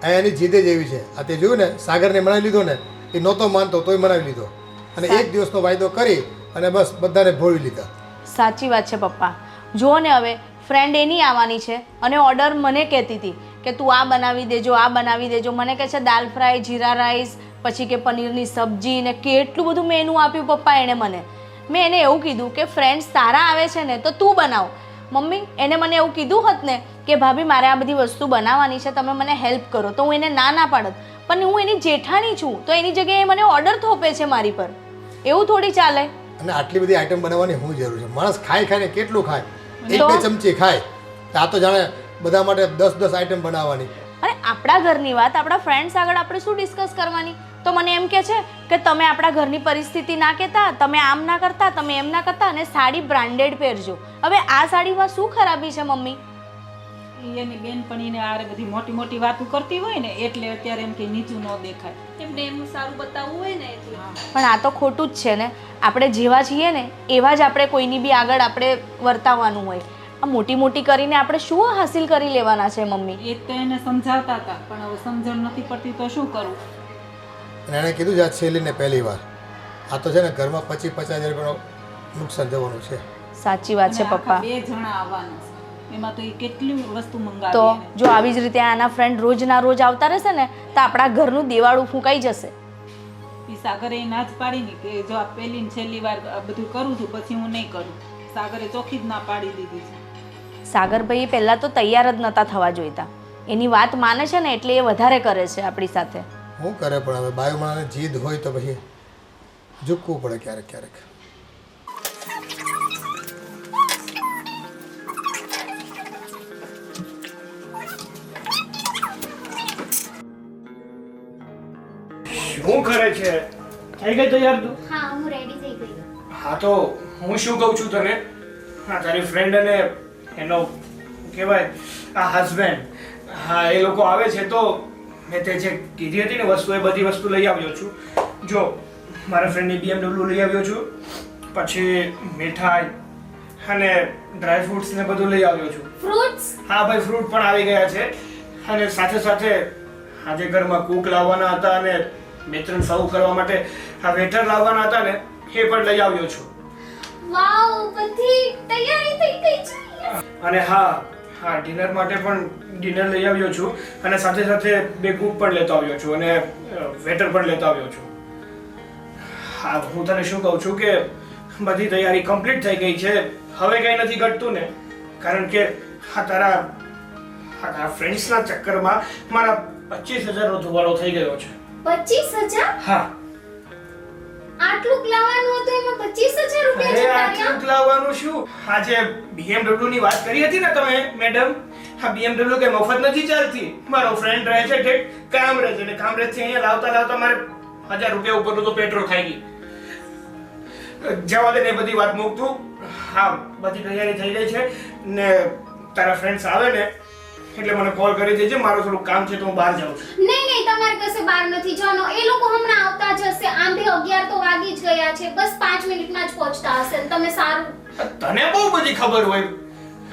આ એની જીદે જ એવી છે. આ તે જોયું ને સાગરને મનાવી લીધો ને, એ નહોતો માનતો તોય મનાવી લીધો, અને એક દિવસનો વાયદો કરી અને બસ બધાને ભોળી લીધા. સાચી વાત છે પપ્પા. જુઓ ને હવે ફ્રેન્ડ એની આવવાની છે અને ઓર્ડર મને કહેતી હતી કે તું આ બનાવી દેજો, આ બનાવી દેજો. મને કહે છે દાલ ફ્રાય, જીરા રાઈસ, પછી કે પનીરની સબ્જી ને કેટલું બધું મેનુ આપ્યું પપ્પા એણે મને. મેં એને એવું કીધું કે ફ્રેન્ડ્સ તારા આવે છે ને તો તું બનાવ. મમ્મી એને મને એવું કીધું હોત ને કે ભાભી મારે આ બધી વસ્તુ બનાવવાની છે, તમે મને હેલ્પ કરો, તો હું એને ના પાડત. પણ હું એની જેઠાણી છું તો એની જગ્યાએ મને ઓર્ડર થોપે છે મારી પર. એવું થોડી ચાલે. અને આટલી બધી આઈટમ બનાવવાની શું જરૂર છે? માણસ ખાય ખાય ને કેટલું ખાય? 1-2 ચમચી ખાય. આ તો જાણે બધા માટે 10-10 આઈટમ બનાવવાની. અને આપણા ઘરની વાત આપણા ફ્રેન્ડ્સ આગળ આપણે શું ડિસ્કસ કરવાની? તો મને એમ કહે છે કે તમે આપણા ઘરની પરિસ્થિતિ ના કહેતા, તમે આમ ના કરતા, તમે એમ ના કરતા, અને સાડી બ્રાન્ડેડ પહેરજો. હવે આ સાડીમાં શું ખરાબી છે મમ્મી? એની બેનપણીને આરે બધી મોટી મોટી વાતો કરતી હોય ને એટલે અત્યારે એમ કે નીચું ન દેખાય, એમને એમનું સારું બતાવવું હોય ને એટલે. પણ આ તો ખોટું જ છે ને. આપણે જેવા છીએ ને એવા જ આપણે કોઈની બી આગળ આપણે વર્તાવવાનું હોય. આ મોટી મોટી કરીને આપણે શું હાસિલ કરી લેવાના છે મમ્મી? એ તો એને સમજાવતા હતા પણ હવે સમજણ નથી પડતી તો શું કરવું. અને એણે કીધું છે આ છેલ્લીને પહેલી વાર. આ તો છે ને ઘરમાં 25-50 હજાર રૂપિયાનું નુકસાન જવાનું છે. સાચી વાત છે અને આખા પપ્પા. 2 જણા આવવાના છે એમાં તો એ કેટલી વસ્તુ તો મંગાવી એને. જો આવી જ રીતે આના ફ્રેન્ડ રોજના રોજ આવતા રહેશે ને તો આપણા ઘરનું દિવાળું ફૂંકાઈ જશે. ઈ સાગરે ના જ પાડી ને કે જો આ પહેલી ને છેલ્લી વાર આ બધું કરું છું પછી હું નહીં કરું. સાગરે ચોખ્ખી જ ના પાડી દીધી છે. સાગરભાઈ પહેલાં તો તૈયાર જ નહોતા થવા જોઈતા. એની વાત માને છે ને એટલે એ વધારે કરે છે આપણી સાથે. શું કરે પણ હવે બાયુમાને જીદ હોય તો પછી ઝૂકવું પડે ક્યારેક ક્યારેક. શું કરે છે? થઈ ગઈ તૈયાર તું? હા હું રેડી થઈ ગઈ. હા તો હું શું કહું છું તને, હા તારી ફ્રેન્ડ અને એનો કહેવાય આ હસબન્ડ, હા એ લોકો આવે છે તો મેં તે જે કીધી હતી ને વસ્તુ એ બધી વસ્તુ લઈ આવ્યો છું. જો મારા ફ્રેન્ડની BMW લઈ આવ્યો છું, પછી મીઠાઈ અને ડ્રાય ફ્રૂટ્સ ને બધું લઈ આવ્યો છું. ફ્રૂટ્સ? હા ભાઈ ફ્રૂટ પણ આવી ગયા છે અને સાથે સાથે આજે ઘરમાં કૂક લાવવાના હતા અને 2-3 સર્વ કરવા માટે આ વેટર લાવવાના હતા ને એ પણ લઈ આવ્યો છું. વાવ, બધી તૈયારી થઈ ગઈ છે. અને હા હા ડિનર માટે પણ ડિનર લઈ આવ્યો છું અને સાથે સાથે 2 કૂક પણ લેતો આવ્યો છું અને વેટર પણ લેતો આવ્યો છું. હા હું તને શું કહું છું કે બધી તૈયારી કમ્પ્લીટ થઈ ગઈ છે, હવે કંઈ નથી ઘટતું ને, કારણ કે તારા ફ્રેન્ડ્સના ચક્કરમાં મારા 25,000 નો ધુવાળો થઈ ગયો છે. 25,000? હા આટલું લાવવાનું હતું એમાં 25,000 રૂપિયા અરે જતા આટલું રહ્યા? જ લાવવાનું શું? આજે BMW ની વાત કરી હતી ને તમે મેડમ, હા BMW કે મફત નથી ચાલતી. મારો ફ્રેન્ડ રહે છે ઠેક કામરેજ, અને કામરેજ થી અહીંયા લાવતા લાવતા મારે 1,000 રૂપિયા ઉપરનું તો પેટ્રોલ ખાઈ ગઈ. જવા દે ને એ બધી વાત મૂકતું. હા બધી તૈયારી થઈ ગઈ છે ને તારા ફ્રેન્ડ્સ આવે ને એટલે મને કોલ કરી દેજે, મારું થોડું કામ છે તો હું બહાર જાઉં છું. નહીં તમારે કશે બહાર નથી જવાનું. એ લોકો હમણાં આવતા જ હશે. આમ બી 11 તો વાગી જ ગયા છે. બસ 5 મિનિટમાં જ પહોંચતા હશે. તમે સારું. તને બહુ બધી ખબર હોય.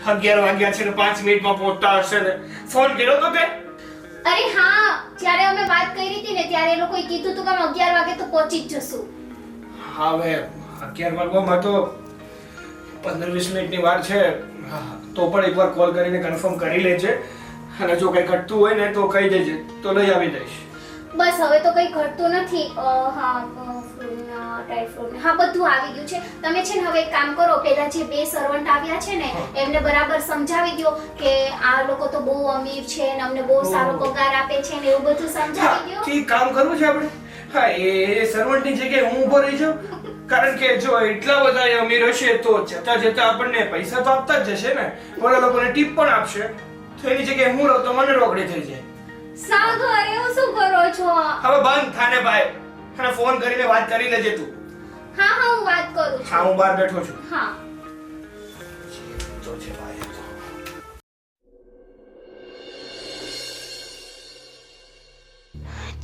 11 વાગ્યા છે ને 5 મિનિટમાં પહોંચતા હશે ને. ફોન કર્યો તો તે? અરે હા, જ્યારે અમે વાત કરી હતી ને ત્યારે એ લોકોએ કીધું હતું કે અમે 11 વાગે તો પહોંચી જ જશું. હા હવે 11 વાગવામાં તો 15-20 મિનિટની વાર છે. તો પણ એકવાર કોલ કરીને કન્ફર્મ કરી લેજે અને જો કંઈ ઘટતું હોય ને તો કહી દેજે, તો લઈ આવી દઈશ. બસ હવે તો કંઈ ઘટતું નથી. હા ડ્રાય ફ્રૂટ હા બધું આવી ગયું છે. તમે છે ને હવે એક કામ કરો, પેલા જે 2 સર્વન્ટ આવ્યા છે ને એમને બરાબર સમજાવી દો કે આ લોકો તો બહુ અમીર છે અને અમને બહુ સારો પગાર આપે છે ને એવું બધું સમજાવી દો. ઠીક, કામ કરવું છે આપણે. હા એ સર્વન્ટની જગ્યાએ હું ઊભો રહી જાઉં, કારણ કે જો એટલા બધા એ અમીર હશે તો જતા જતા આપણને પૈસા તો આપતા જ જશે ને, ઓલા લોકોને ટીપ પણ આપશે. તો એની જગ્યાએ હું રહું તો મને રોકડી થઈ જાય. સાગર એવું શું કરો છો? હવે બંધ થાને ભાઈ, અને ફોન કરીને વાત કરી લેજે તું. હા હું વાત કરું છું. હા હું બહાર બેઠો છું. હા તો છે ભાઈ.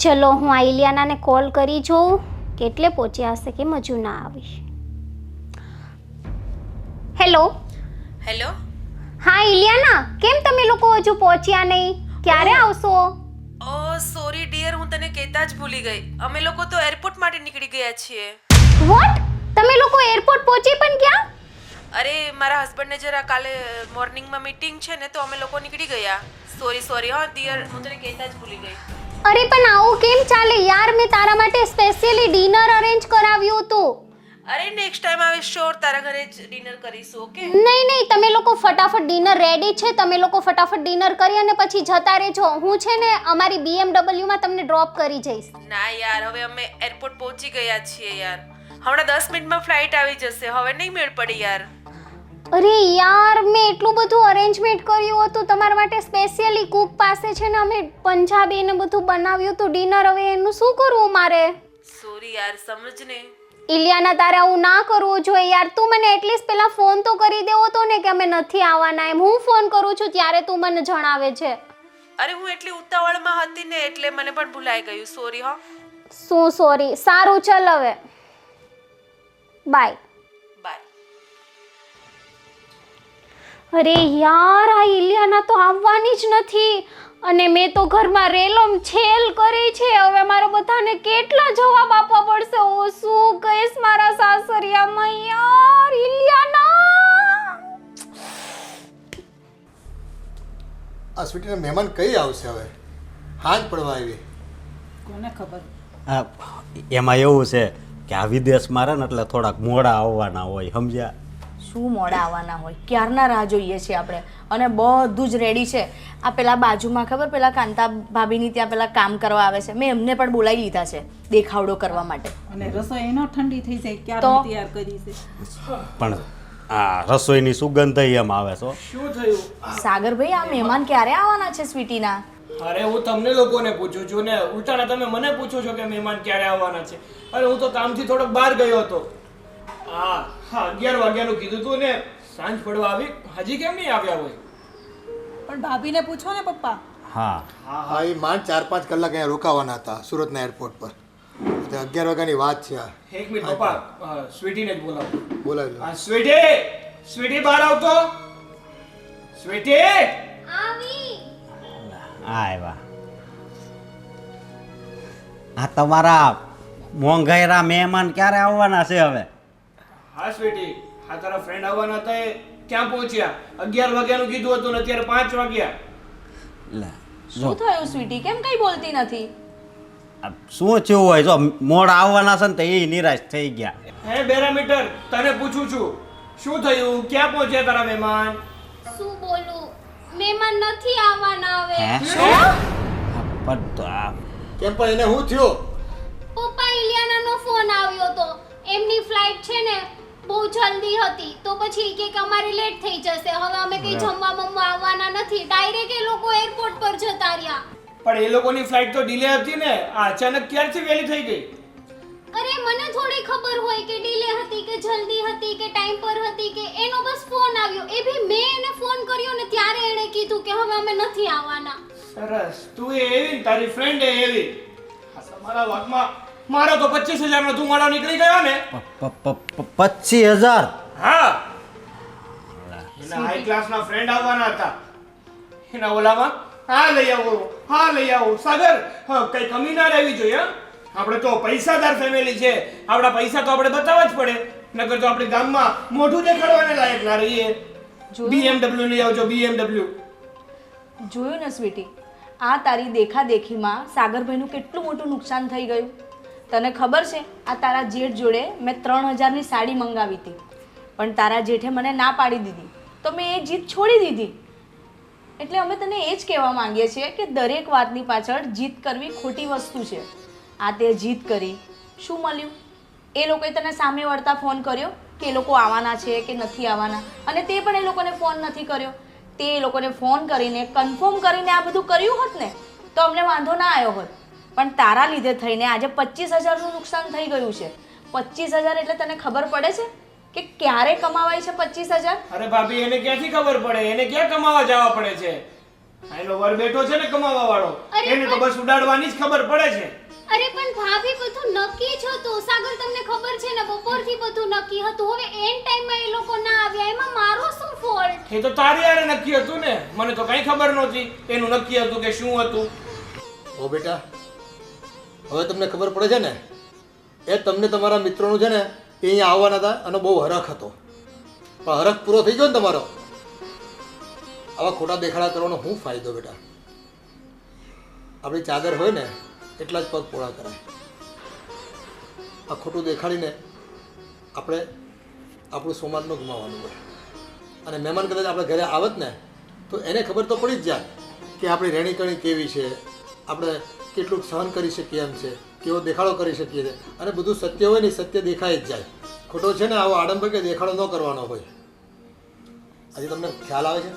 ચલો હું આ ઇલિયાનાને કોલ કરી જોઉં કેટલે પહોંચ્યા હશે, કેમ હજુ ના આવી. હેલો. હેલો. હા ઇલિયાના, કેમ તમે લોકો હજુ પહોંચ્યા નહીં? ક્યારે આવશો? ઓ સોરી ડિયર, હું તને કહેતા જ ભૂલી ગઈ. અમે લોકો તો એરપોર્ટ માટે નીકળી ગયા છીએ. વોટ? તમે લોકો એરપોર્ટ પહોંચી પણ ગયા? અરે મારા હસબન્ડને જરા કાલે મોર્નિંગમાં મીટિંગ છે ને તો અમે લોકો નીકળી ગયા. સોરી હા ડિયર, હું તને કહેતા જ ભૂલી ગઈ. અરે પણ આવું કેમ ચાલે યાર? મેં તારા માટે સ્પેશિયલી ડિનર અરેન્જ કરાવ્યું હતું. અરે નેક્સ્ટ ટાઈમ આવે શ્યોર તારા ઘરે જ ડિનર કરીશું. ઓકે? નહીં તમે લોકો ફટાફટ ડિનર રેડી છે, તમે લોકો ફટાફટ ડિનર કરી અને પછી જતા રહેજો. હું છે ને અમારી BMW માં તમને ડ્રોપ કરી જઈશ. ના યાર, હવે અમે એરપોર્ટ પહોંચી ગયા છીએ યાર. હમણાં 10 મિનિટમાં ફ્લાઇટ આવી જશે. હવે નહીં મેળ પડે યાર. અરે યાર, મેં એટલું બધું અરેન્જમેન્ટ કર્યું હતું તમારા માટે સ્પેશિયલી. કુક પાસે છે ને અમે પંજાબી ને બધું બનાવ્યું હતું ડિનર. હવે એનું શું કરવું મારે? સોરી યાર, સમજને. ઇલિયાના, તારે આવું ના કરવું જોઈએ યાર. તું મને એટલીસ્ટ પહેલા ફોન તો કરી દેવો તો ને કે અમે નથી આવવાના એમ. હું ફોન કરું છું ત્યારે તું મને જણાવે છે. અરે હું એટલી ઉતાવળમાં હતી ને એટલે મને પણ ભૂલાઈ ગયું. સોરી હા. શું સોરી? સારું ચલ હવે બાય. બાય. અરે યાર, આ ઇલિયાના તો આવવાની જ નથી અને મેં તો ઘરમાં રેલમ છેલ કરી છે. હવે મારે બધાને કેટલા જવાબ આપવા પડશે? ઓ શું કહીશ મારા સાસરિયામાં યાર. ઇલિયાના સ્વીટીના મહેમાન કઈ આવશે હવે? હાજ પડવા આવી. કોને ખબર. આ એમાં એવું છે કે આ વિદેશમાં રહે ને એટલે થોડાક મોડા આવવાના હોય, સમજ્યા? શું મોડા આવવાના હોય? ક્યારના રાહ જોઈએ છીએ આપણે, અને બધું જ રેડી છે. આ પેલા બાજુમાં ખબર પેલા કાંતા ભાભીની ત્યાં પેલા કામ કરવા આવે છે, મેં એમને પણ બોલાવી લીધા છે દેખાવડો કરવા માટે. અને રસોઈ એનો ઠંડી થઈ જાય તો? ક્યારે તૈયાર કરી છે. પણ આ રસોઈની સુગંધ એમ આવે છો. શું થયું? સાગરભાઈ, આ મહેમાન ક્યારે આવવાના છે સ્વીટીના? અરે હું તમને લોકોને પૂછું છું ને ઉલટાના તમે મને પૂછો છો કે મહેમાન ક્યારે આવવાના છે. અરે હું તો કામથી થોડોક બહાર ગયો હતો. હા 11 વાગ્યાનું કીધું તું ને, સાંજ પડવા આવી, હજી કેમ નહીં આવ્યા હોય? પણ ભાભીને પૂછો ને પપ્પા. હા, હા, એ માંડ 4-5 કલાક અહીંયા રોકાવાના હતા સુરતના એરપોર્ટ પર. તે 11 વાગ્યાની વાત છે આ. એક મિનિટ પપ્પા, સ્વીટીને જ બોલાવો. બોલાવી લો. હા સ્વીટી બહાર આવતો. સ્વીટી! આવી આવ્યા. આ તમારા મોંઘાઈરા મહેમાન ક્યારે આવવાના છે હવે? હા સ્વીટી, આ તારા ફ્રેન્ડ આવવાના હતા એ ક્યાં પહોંચ્યા? 11 વાગ્યાનું કીધું હતું ને અત્યારે 5 વાગ્યા. લે, શું થયું સ્વીટી? કેમ કઈ બોલતી નથી? આ શું થયું હોય? જો મોડા આવવાના છે ને તો એ નિરાશ થઈ ગયા. હે બેરામીટર, તને પૂછું છું, શું થયું? ક્યાં પહોંચ્યા તારા મહેમાન? શું બોલું, મહેમાન નથી આવવાના હવે. પણ તો આ કેમ પણ એને શું થયો? પપ્પા ઇલિયાનાનો ફોન આવ્યો તો, એમની ફ્લાઇટ છે ને બહુ જલ્દી હતી, તો પછી કે અમારી લેટ થઈ જશે, હવે અમે કઈ જમવા મમવા આવવાના નથી, ડાયરેક્ટ એ લોકો એરપોર્ટ પર જતા રહ્યા. પણ એ લોકોની ફ્લાઇટ તો ડિલે હતી ને, આ અચાનક ક્યારથી વહેલી થઈ ગઈ? અરે મને થોડી ખબર હોય કે ડિલે હતી કે જલ્દી હતી કે ટાઈમ પર હતી કે, એનો બસ ફોન આવ્યો, એ ભી મેં એને ફોન કર્યો ને ત્યારે એણે કીધું કે હવે અમે નથી આવવાના. સરસ, તું એ એવી ને તારી ફ્રેન્ડ એ એવી. આ તમારા વાતમાં મારો તો 25,000 નો ધુમાડો નીકળી ગયો ને. 25,000? હા, એના હાઈ ક્લાસના ફ્રેન્ડ આવવાના હતા. એના ઓલામાં હા લઈ આવો. સાગર, કઈ કમી ના રહેવી જોઈએ. હા, આપણે તો પૈસાદાર ફેમિલી છે, આપણા પૈસા તો આપણે બતાવવા જ પડે, નકર તો આપણે ગામમાં મોઢું દેખાડવાને લાયક ના રહીએ. BMW લઈ આવજો, BMW. જોયું ને સ્વીટી, આ તારી દેખાદેખીમાં સાગરભાઈનું કેટલું મોટું નુકસાન થઈ ગયું. તને ખબર છે, આ તારા જેઠ જોડે મેં 3,000ની સાડી મંગાવી હતી, પણ તારા જેઠે મને ના પાડી દીધી, તો મેં એ જીત છોડી દીધી. એટલે અમે તને એ જ કહેવા માંગીએ છીએ કે દરેક વાતની પાછળ જીત કરવી ખોટી વસ્તુ છે. આ તે જીત કરી, શું મળ્યું? એ લોકોએ તને સામે વળતા ફોન કર્યો કે એ લોકો આવવાના છે કે નથી આવવાના, અને તે પણ એ લોકોને ફોન નથી કર્યો. તે એ લોકોને ફોન કરીને કન્ફર્મ કરીને આ બધું કર્યું હોત ને તો અમને વાંધો ના આવ્યો હોત. પણ તારા લીધે થઈને આજે 25,000નું નુકસાન થઈ ગયું છે. 25,000 એટલે તને ખબર પડે છે કે ક્યારે કમાવાય છે 25,000? અરે ભાભી, એને ક્યાંથી ખબર પડે? એને ક્યાં કમાવા જવા પડે છે? એનો વર બેઠો છે ને કમાવા વાળો, એને તો બસ ઉડાડવાની જ ખબર પડે છે. અરે પણ ભાભી, બધું નક્કી જ હતું. સાગર, તમને ખબર છે ને બપોરથી બધું નક્કી હતું. હવે એન્ડ ટાઈમમાં એ લોકો ના આવ્યા, એમાં મારો શું ફોલ્ટ? એ તો તારી યારે નક્કી હતું ને, મને તો કઈ ખબર નહોતી એનું નક્કી હતું કે શું હતું. ઓ બેટા, હવે તમને ખબર પડે છે ને, એ તમને તમારા મિત્રોનું છે ને એ અહીંયા આવવાના હતા અને બહુ હરખ હતો, પણ હરખ પૂરો થઈ ગયો ને તમારો. આવા ખોટા દેખાડા કરવાનો શું ફાયદો બેટા? આપણી ચાદર હોય ને એટલા જ પગ પોળા કરાય. આ ખોટું દેખાડીને આપણે આપણું સોમાન ન ગુમાવવાનું હોય. અને મહેમાન કદાચ આપણે ઘરે આવત ને તો એને ખબર તો પડી જ જાય કે આપણી રહેણીકરણી કેવી છે, આપણે કેટલું સહન કરી શકીએ એમ છે, કેવો દેખાડો કરી શકીએ છીએ. અને બધું સત્ય હોય ને સત્ય દેખાય જ જાય. ખોટો છે ને આવો આડંબર કે દેખાડો ન કરવાનો હોય. આજે તમને ખ્યાલ આવે છે,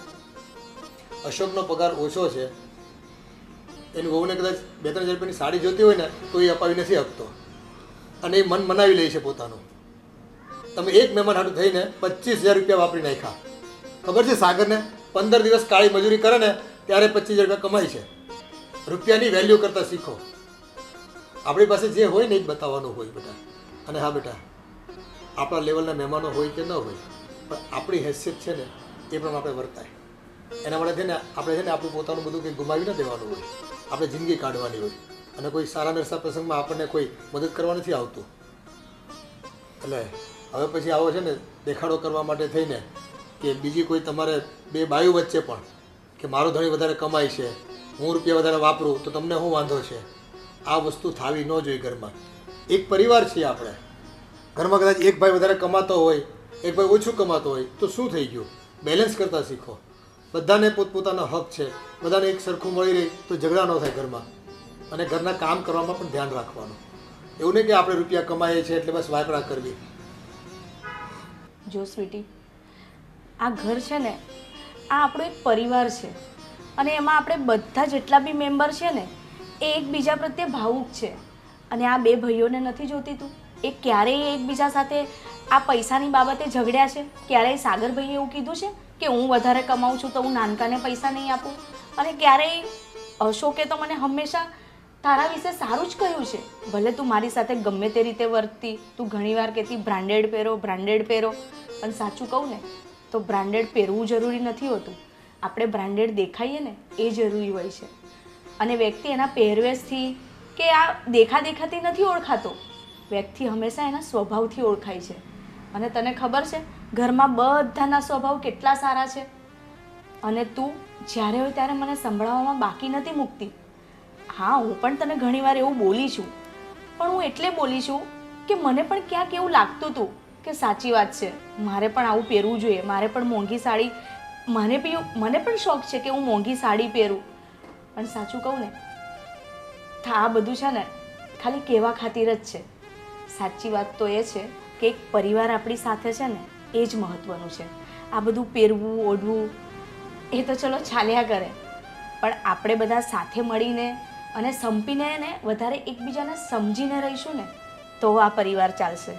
અશોકનો પગાર ઓછો છે, એની વહુને કદાચ 2-3 હજાર રૂપિયાની સાડી જોતી હોય ને તો એ અપાવી નથી શકતો, અને એ મન મનાવી લે છે પોતાનું. તમે એક મહેમાન હાટું થઈને 25,000 રૂપિયા વાપરી નાખ્યા. ખબર છે સાગરને 15 દિવસ કાળી મજૂરી કરે ને ત્યારે 25,000 રૂપિયા કમાય છે. રૂપિયાની વેલ્યુ કરતાં શીખો. આપણી પાસે જે હોય ને એ જ બતાવવાનું હોય બેટા. અને હા બેટા, આપણા લેવલના મહેમાનો હોય કે ન હોય, પણ આપણી હેસિયત છે ને એ પણ આપણે વર્તાય. એના માટે છે ને આપણે છે ને આપણું પોતાનું બધું કંઈ ગુમાવી ન દેવાનું હોય, આપણે જિંદગી કાઢવાની હોય. અને કોઈ સારા નરસા પ્રસંગમાં આપણને કોઈ મદદ કરવા નથી આવતું. એટલે હવે પછી આવો છે ને દેખાડો કરવા માટે થઈને કે બીજી કોઈ તમારે બે બાયુ વચ્ચે પણ કે મારો ધણી વધારે કમાય છે, હું રૂપિયા વધારે વાપરું તો તમને શું વાંધો છે? આ વસ્તુ થવી ન જોઈએ ઘરમાં. એક પરિવાર છીએ આપણે. ઘરમાં કદાચ એક ભાઈ વધારે કમાતો હોય, એક ભાઈ ઓછું કમાતો હોય તો શું થઈ ગયું? બેલેન્સ કરતા શીખો. બધાને પોતપોતાનો હક છે, બધાને એક સરખું મળી રહે તો ઝઘડા ન થાય ઘરમાં. અને ઘરના કામ કરવામાં પણ ધ્યાન રાખવાનું. એવું નહીં કે આપણે રૂપિયા કમાઈએ છીએ એટલે બસ વાપરા કરવી. જો સ્વીટી, આ ઘર છે ને, આ આપણો એક પરિવાર છે અને એમાં આપણે બધા જેટલા બી મેમ્બર છે ને એ એકબીજા પ્રત્યે ભાવુક છે. અને આ બે ભાઈઓને નથી જોતી તું? એ ક્યારેય એકબીજા સાથે આ પૈસાની બાબતે ઝઘડ્યા છે? ક્યારેય સાગરભાઈએ એવું કીધું છે કે હું વધારે કમાઉં છું તો હું નાનકાને પૈસા નહીં આપું? અને ક્યારેય અશોકે તો મને હંમેશા તારા વિશે સારું જ કહ્યું છે. ભલે તું મારી સાથે ગમે તે રીતે વર્તતી, તું ઘણીવાર કહેતી બ્રાન્ડેડ પહેરો, બ્રાન્ડેડ પહેરો. પણ સાચું કહું ને તો બ્રાન્ડેડ પહેરવું જરૂરી નથી હોતું. આપણે બ્રાન્ડેડ દેખાઈએ ને એ જરૂરી હોય છે. અને વ્યક્તિ એના પહેરવેશથી કે આ દેખાદેખાથી નથી ઓળખાતો. વ્યક્તિ હંમેશા એના સ્વભાવથી ઓળખાય છે. અને તને ખબર છે ઘરમાં બધાના સ્વભાવ કેટલા સારા છે. અને તું જ્યારે હોય ત્યારે મને સંભળાવવામાં બાકી નથી મૂકતી. હા, હું પણ તને ઘણીવાર એવું બોલી છું, પણ હું એટલે બોલી છું કે મને પણ ક્યાંક એવું લાગતું હતું કે સાચી વાત છે, મારે પણ આવું પહેરવું જોઈએ, મારે પણ મોંઘી સાડી, મને પણ શોખ છે કે હું મોંઘી સાડી પહેરું. પણ સાચું કહું ને આ બધું છે ને ખાલી કહેવા ખાतिर જ છે. સાચી વાત તો એ છે કે એક પરિવાર આપણી સાથે છે ને એ જ મહત્ત્વનું છે. આ બધું પહેરવું ઓઢવું એ તો ચલો ચાલ્યા કરે, પણ આપણે બધા સાથે મળીને અને સંપીને ને વધારે એકબીજાને સમજીને રહીશું ને તો આ પરિવાર ચાલશે.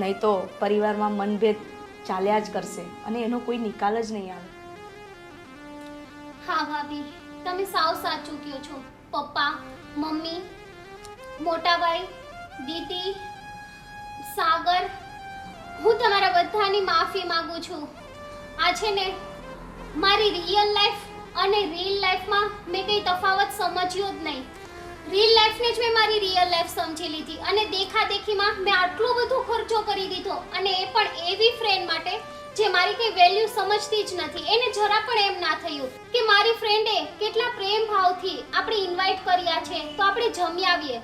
નહીં તો પરિવારમાં મનભેદ ચાલ્યા જ કરશે અને એનો કોઈ નિકાલ જ નહીં આવે. હા ભાભી, તમે સાવ સાચું કહો છો. પપ્પા, મમ્મી, મોટા ભાઈ, દીદી, સાગર, હું તમારા બધાની માફી માંગુ છું. આ છે ને મારી રિયલ લાઈફ અને રીલ લાઈફમાં મેં કંઈ તફાવત સમજ્યો જ નહીં. રીલ લાઈફને જ મેં મારી રિયલ લાઈફ સમજી લીધી અને દેખાદેખીમાં મેં આટલો બધો ખર્ચો કરી દીધો, અને એ પણ એવી ફ્રેન્ડ માટે જે મારી કંઈ વેલ્યુ સમજતી જ નથી. એને જરા પણ એમ ના થયું કે મારી ફ્રેન્ડે કેટલા પ્રેમ ભાવથી આપણે ઇન્વાઇટ કર્યા છે તો આપણે જમી આવીએ,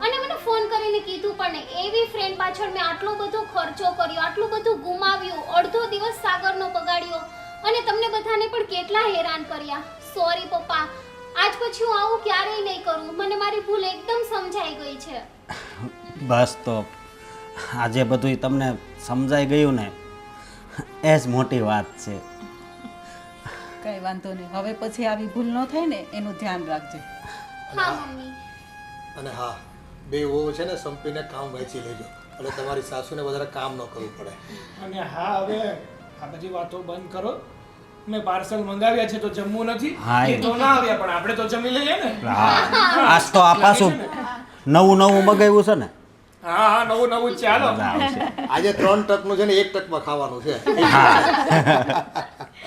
અને મને ફોન કરીને કીધું પણ નહીં. એવી ફ્રેન્ડ પાછળ મેં આટલો બધો ખર્ચો કર્યો, આટલું બધું ગુમાવ્યું, અડધો દિવસ સાગરનો બગાડ્યો અને તમને બધાને પણ કેટલા હેરાન કર્યા. સોરી પપ્પા, આજ પછી હું આવું ક્યારેય નહીં કરું. મને મારી ભૂલ એકદમ સમજાઈ ગઈ છે. બસ તો આજે બધું તમને સમજાઈ ગયું ને એ જ મોટી વાત છે. કઈ વાંધો નહીં, હવે પછી આવી ભૂલ ન થાય ને એનું ધ્યાન રાખજે. હા મમ્મી. અને હા, બે વહુ છે ને સંપીને કામ વહેંચી લેજો એટલે તમારી સાસુને વધારે કામ ન કરવું પડે. અને હા, હવે આ બધી વાતો બંધ કરો. મેં પાર્સલ મંગાવ્યા છે તો જમવું નથી. હા, એ તો ના આવ્યા પણ આપણે તો જમી લઈએ ને. આજ તો આ પાછું નવું મગાવ્યું છે ને. હા, નવું ચાલો. મજા આવશે. આજે 3 ટકનું છે ને 1 ટકમાં ખાવાનું છે.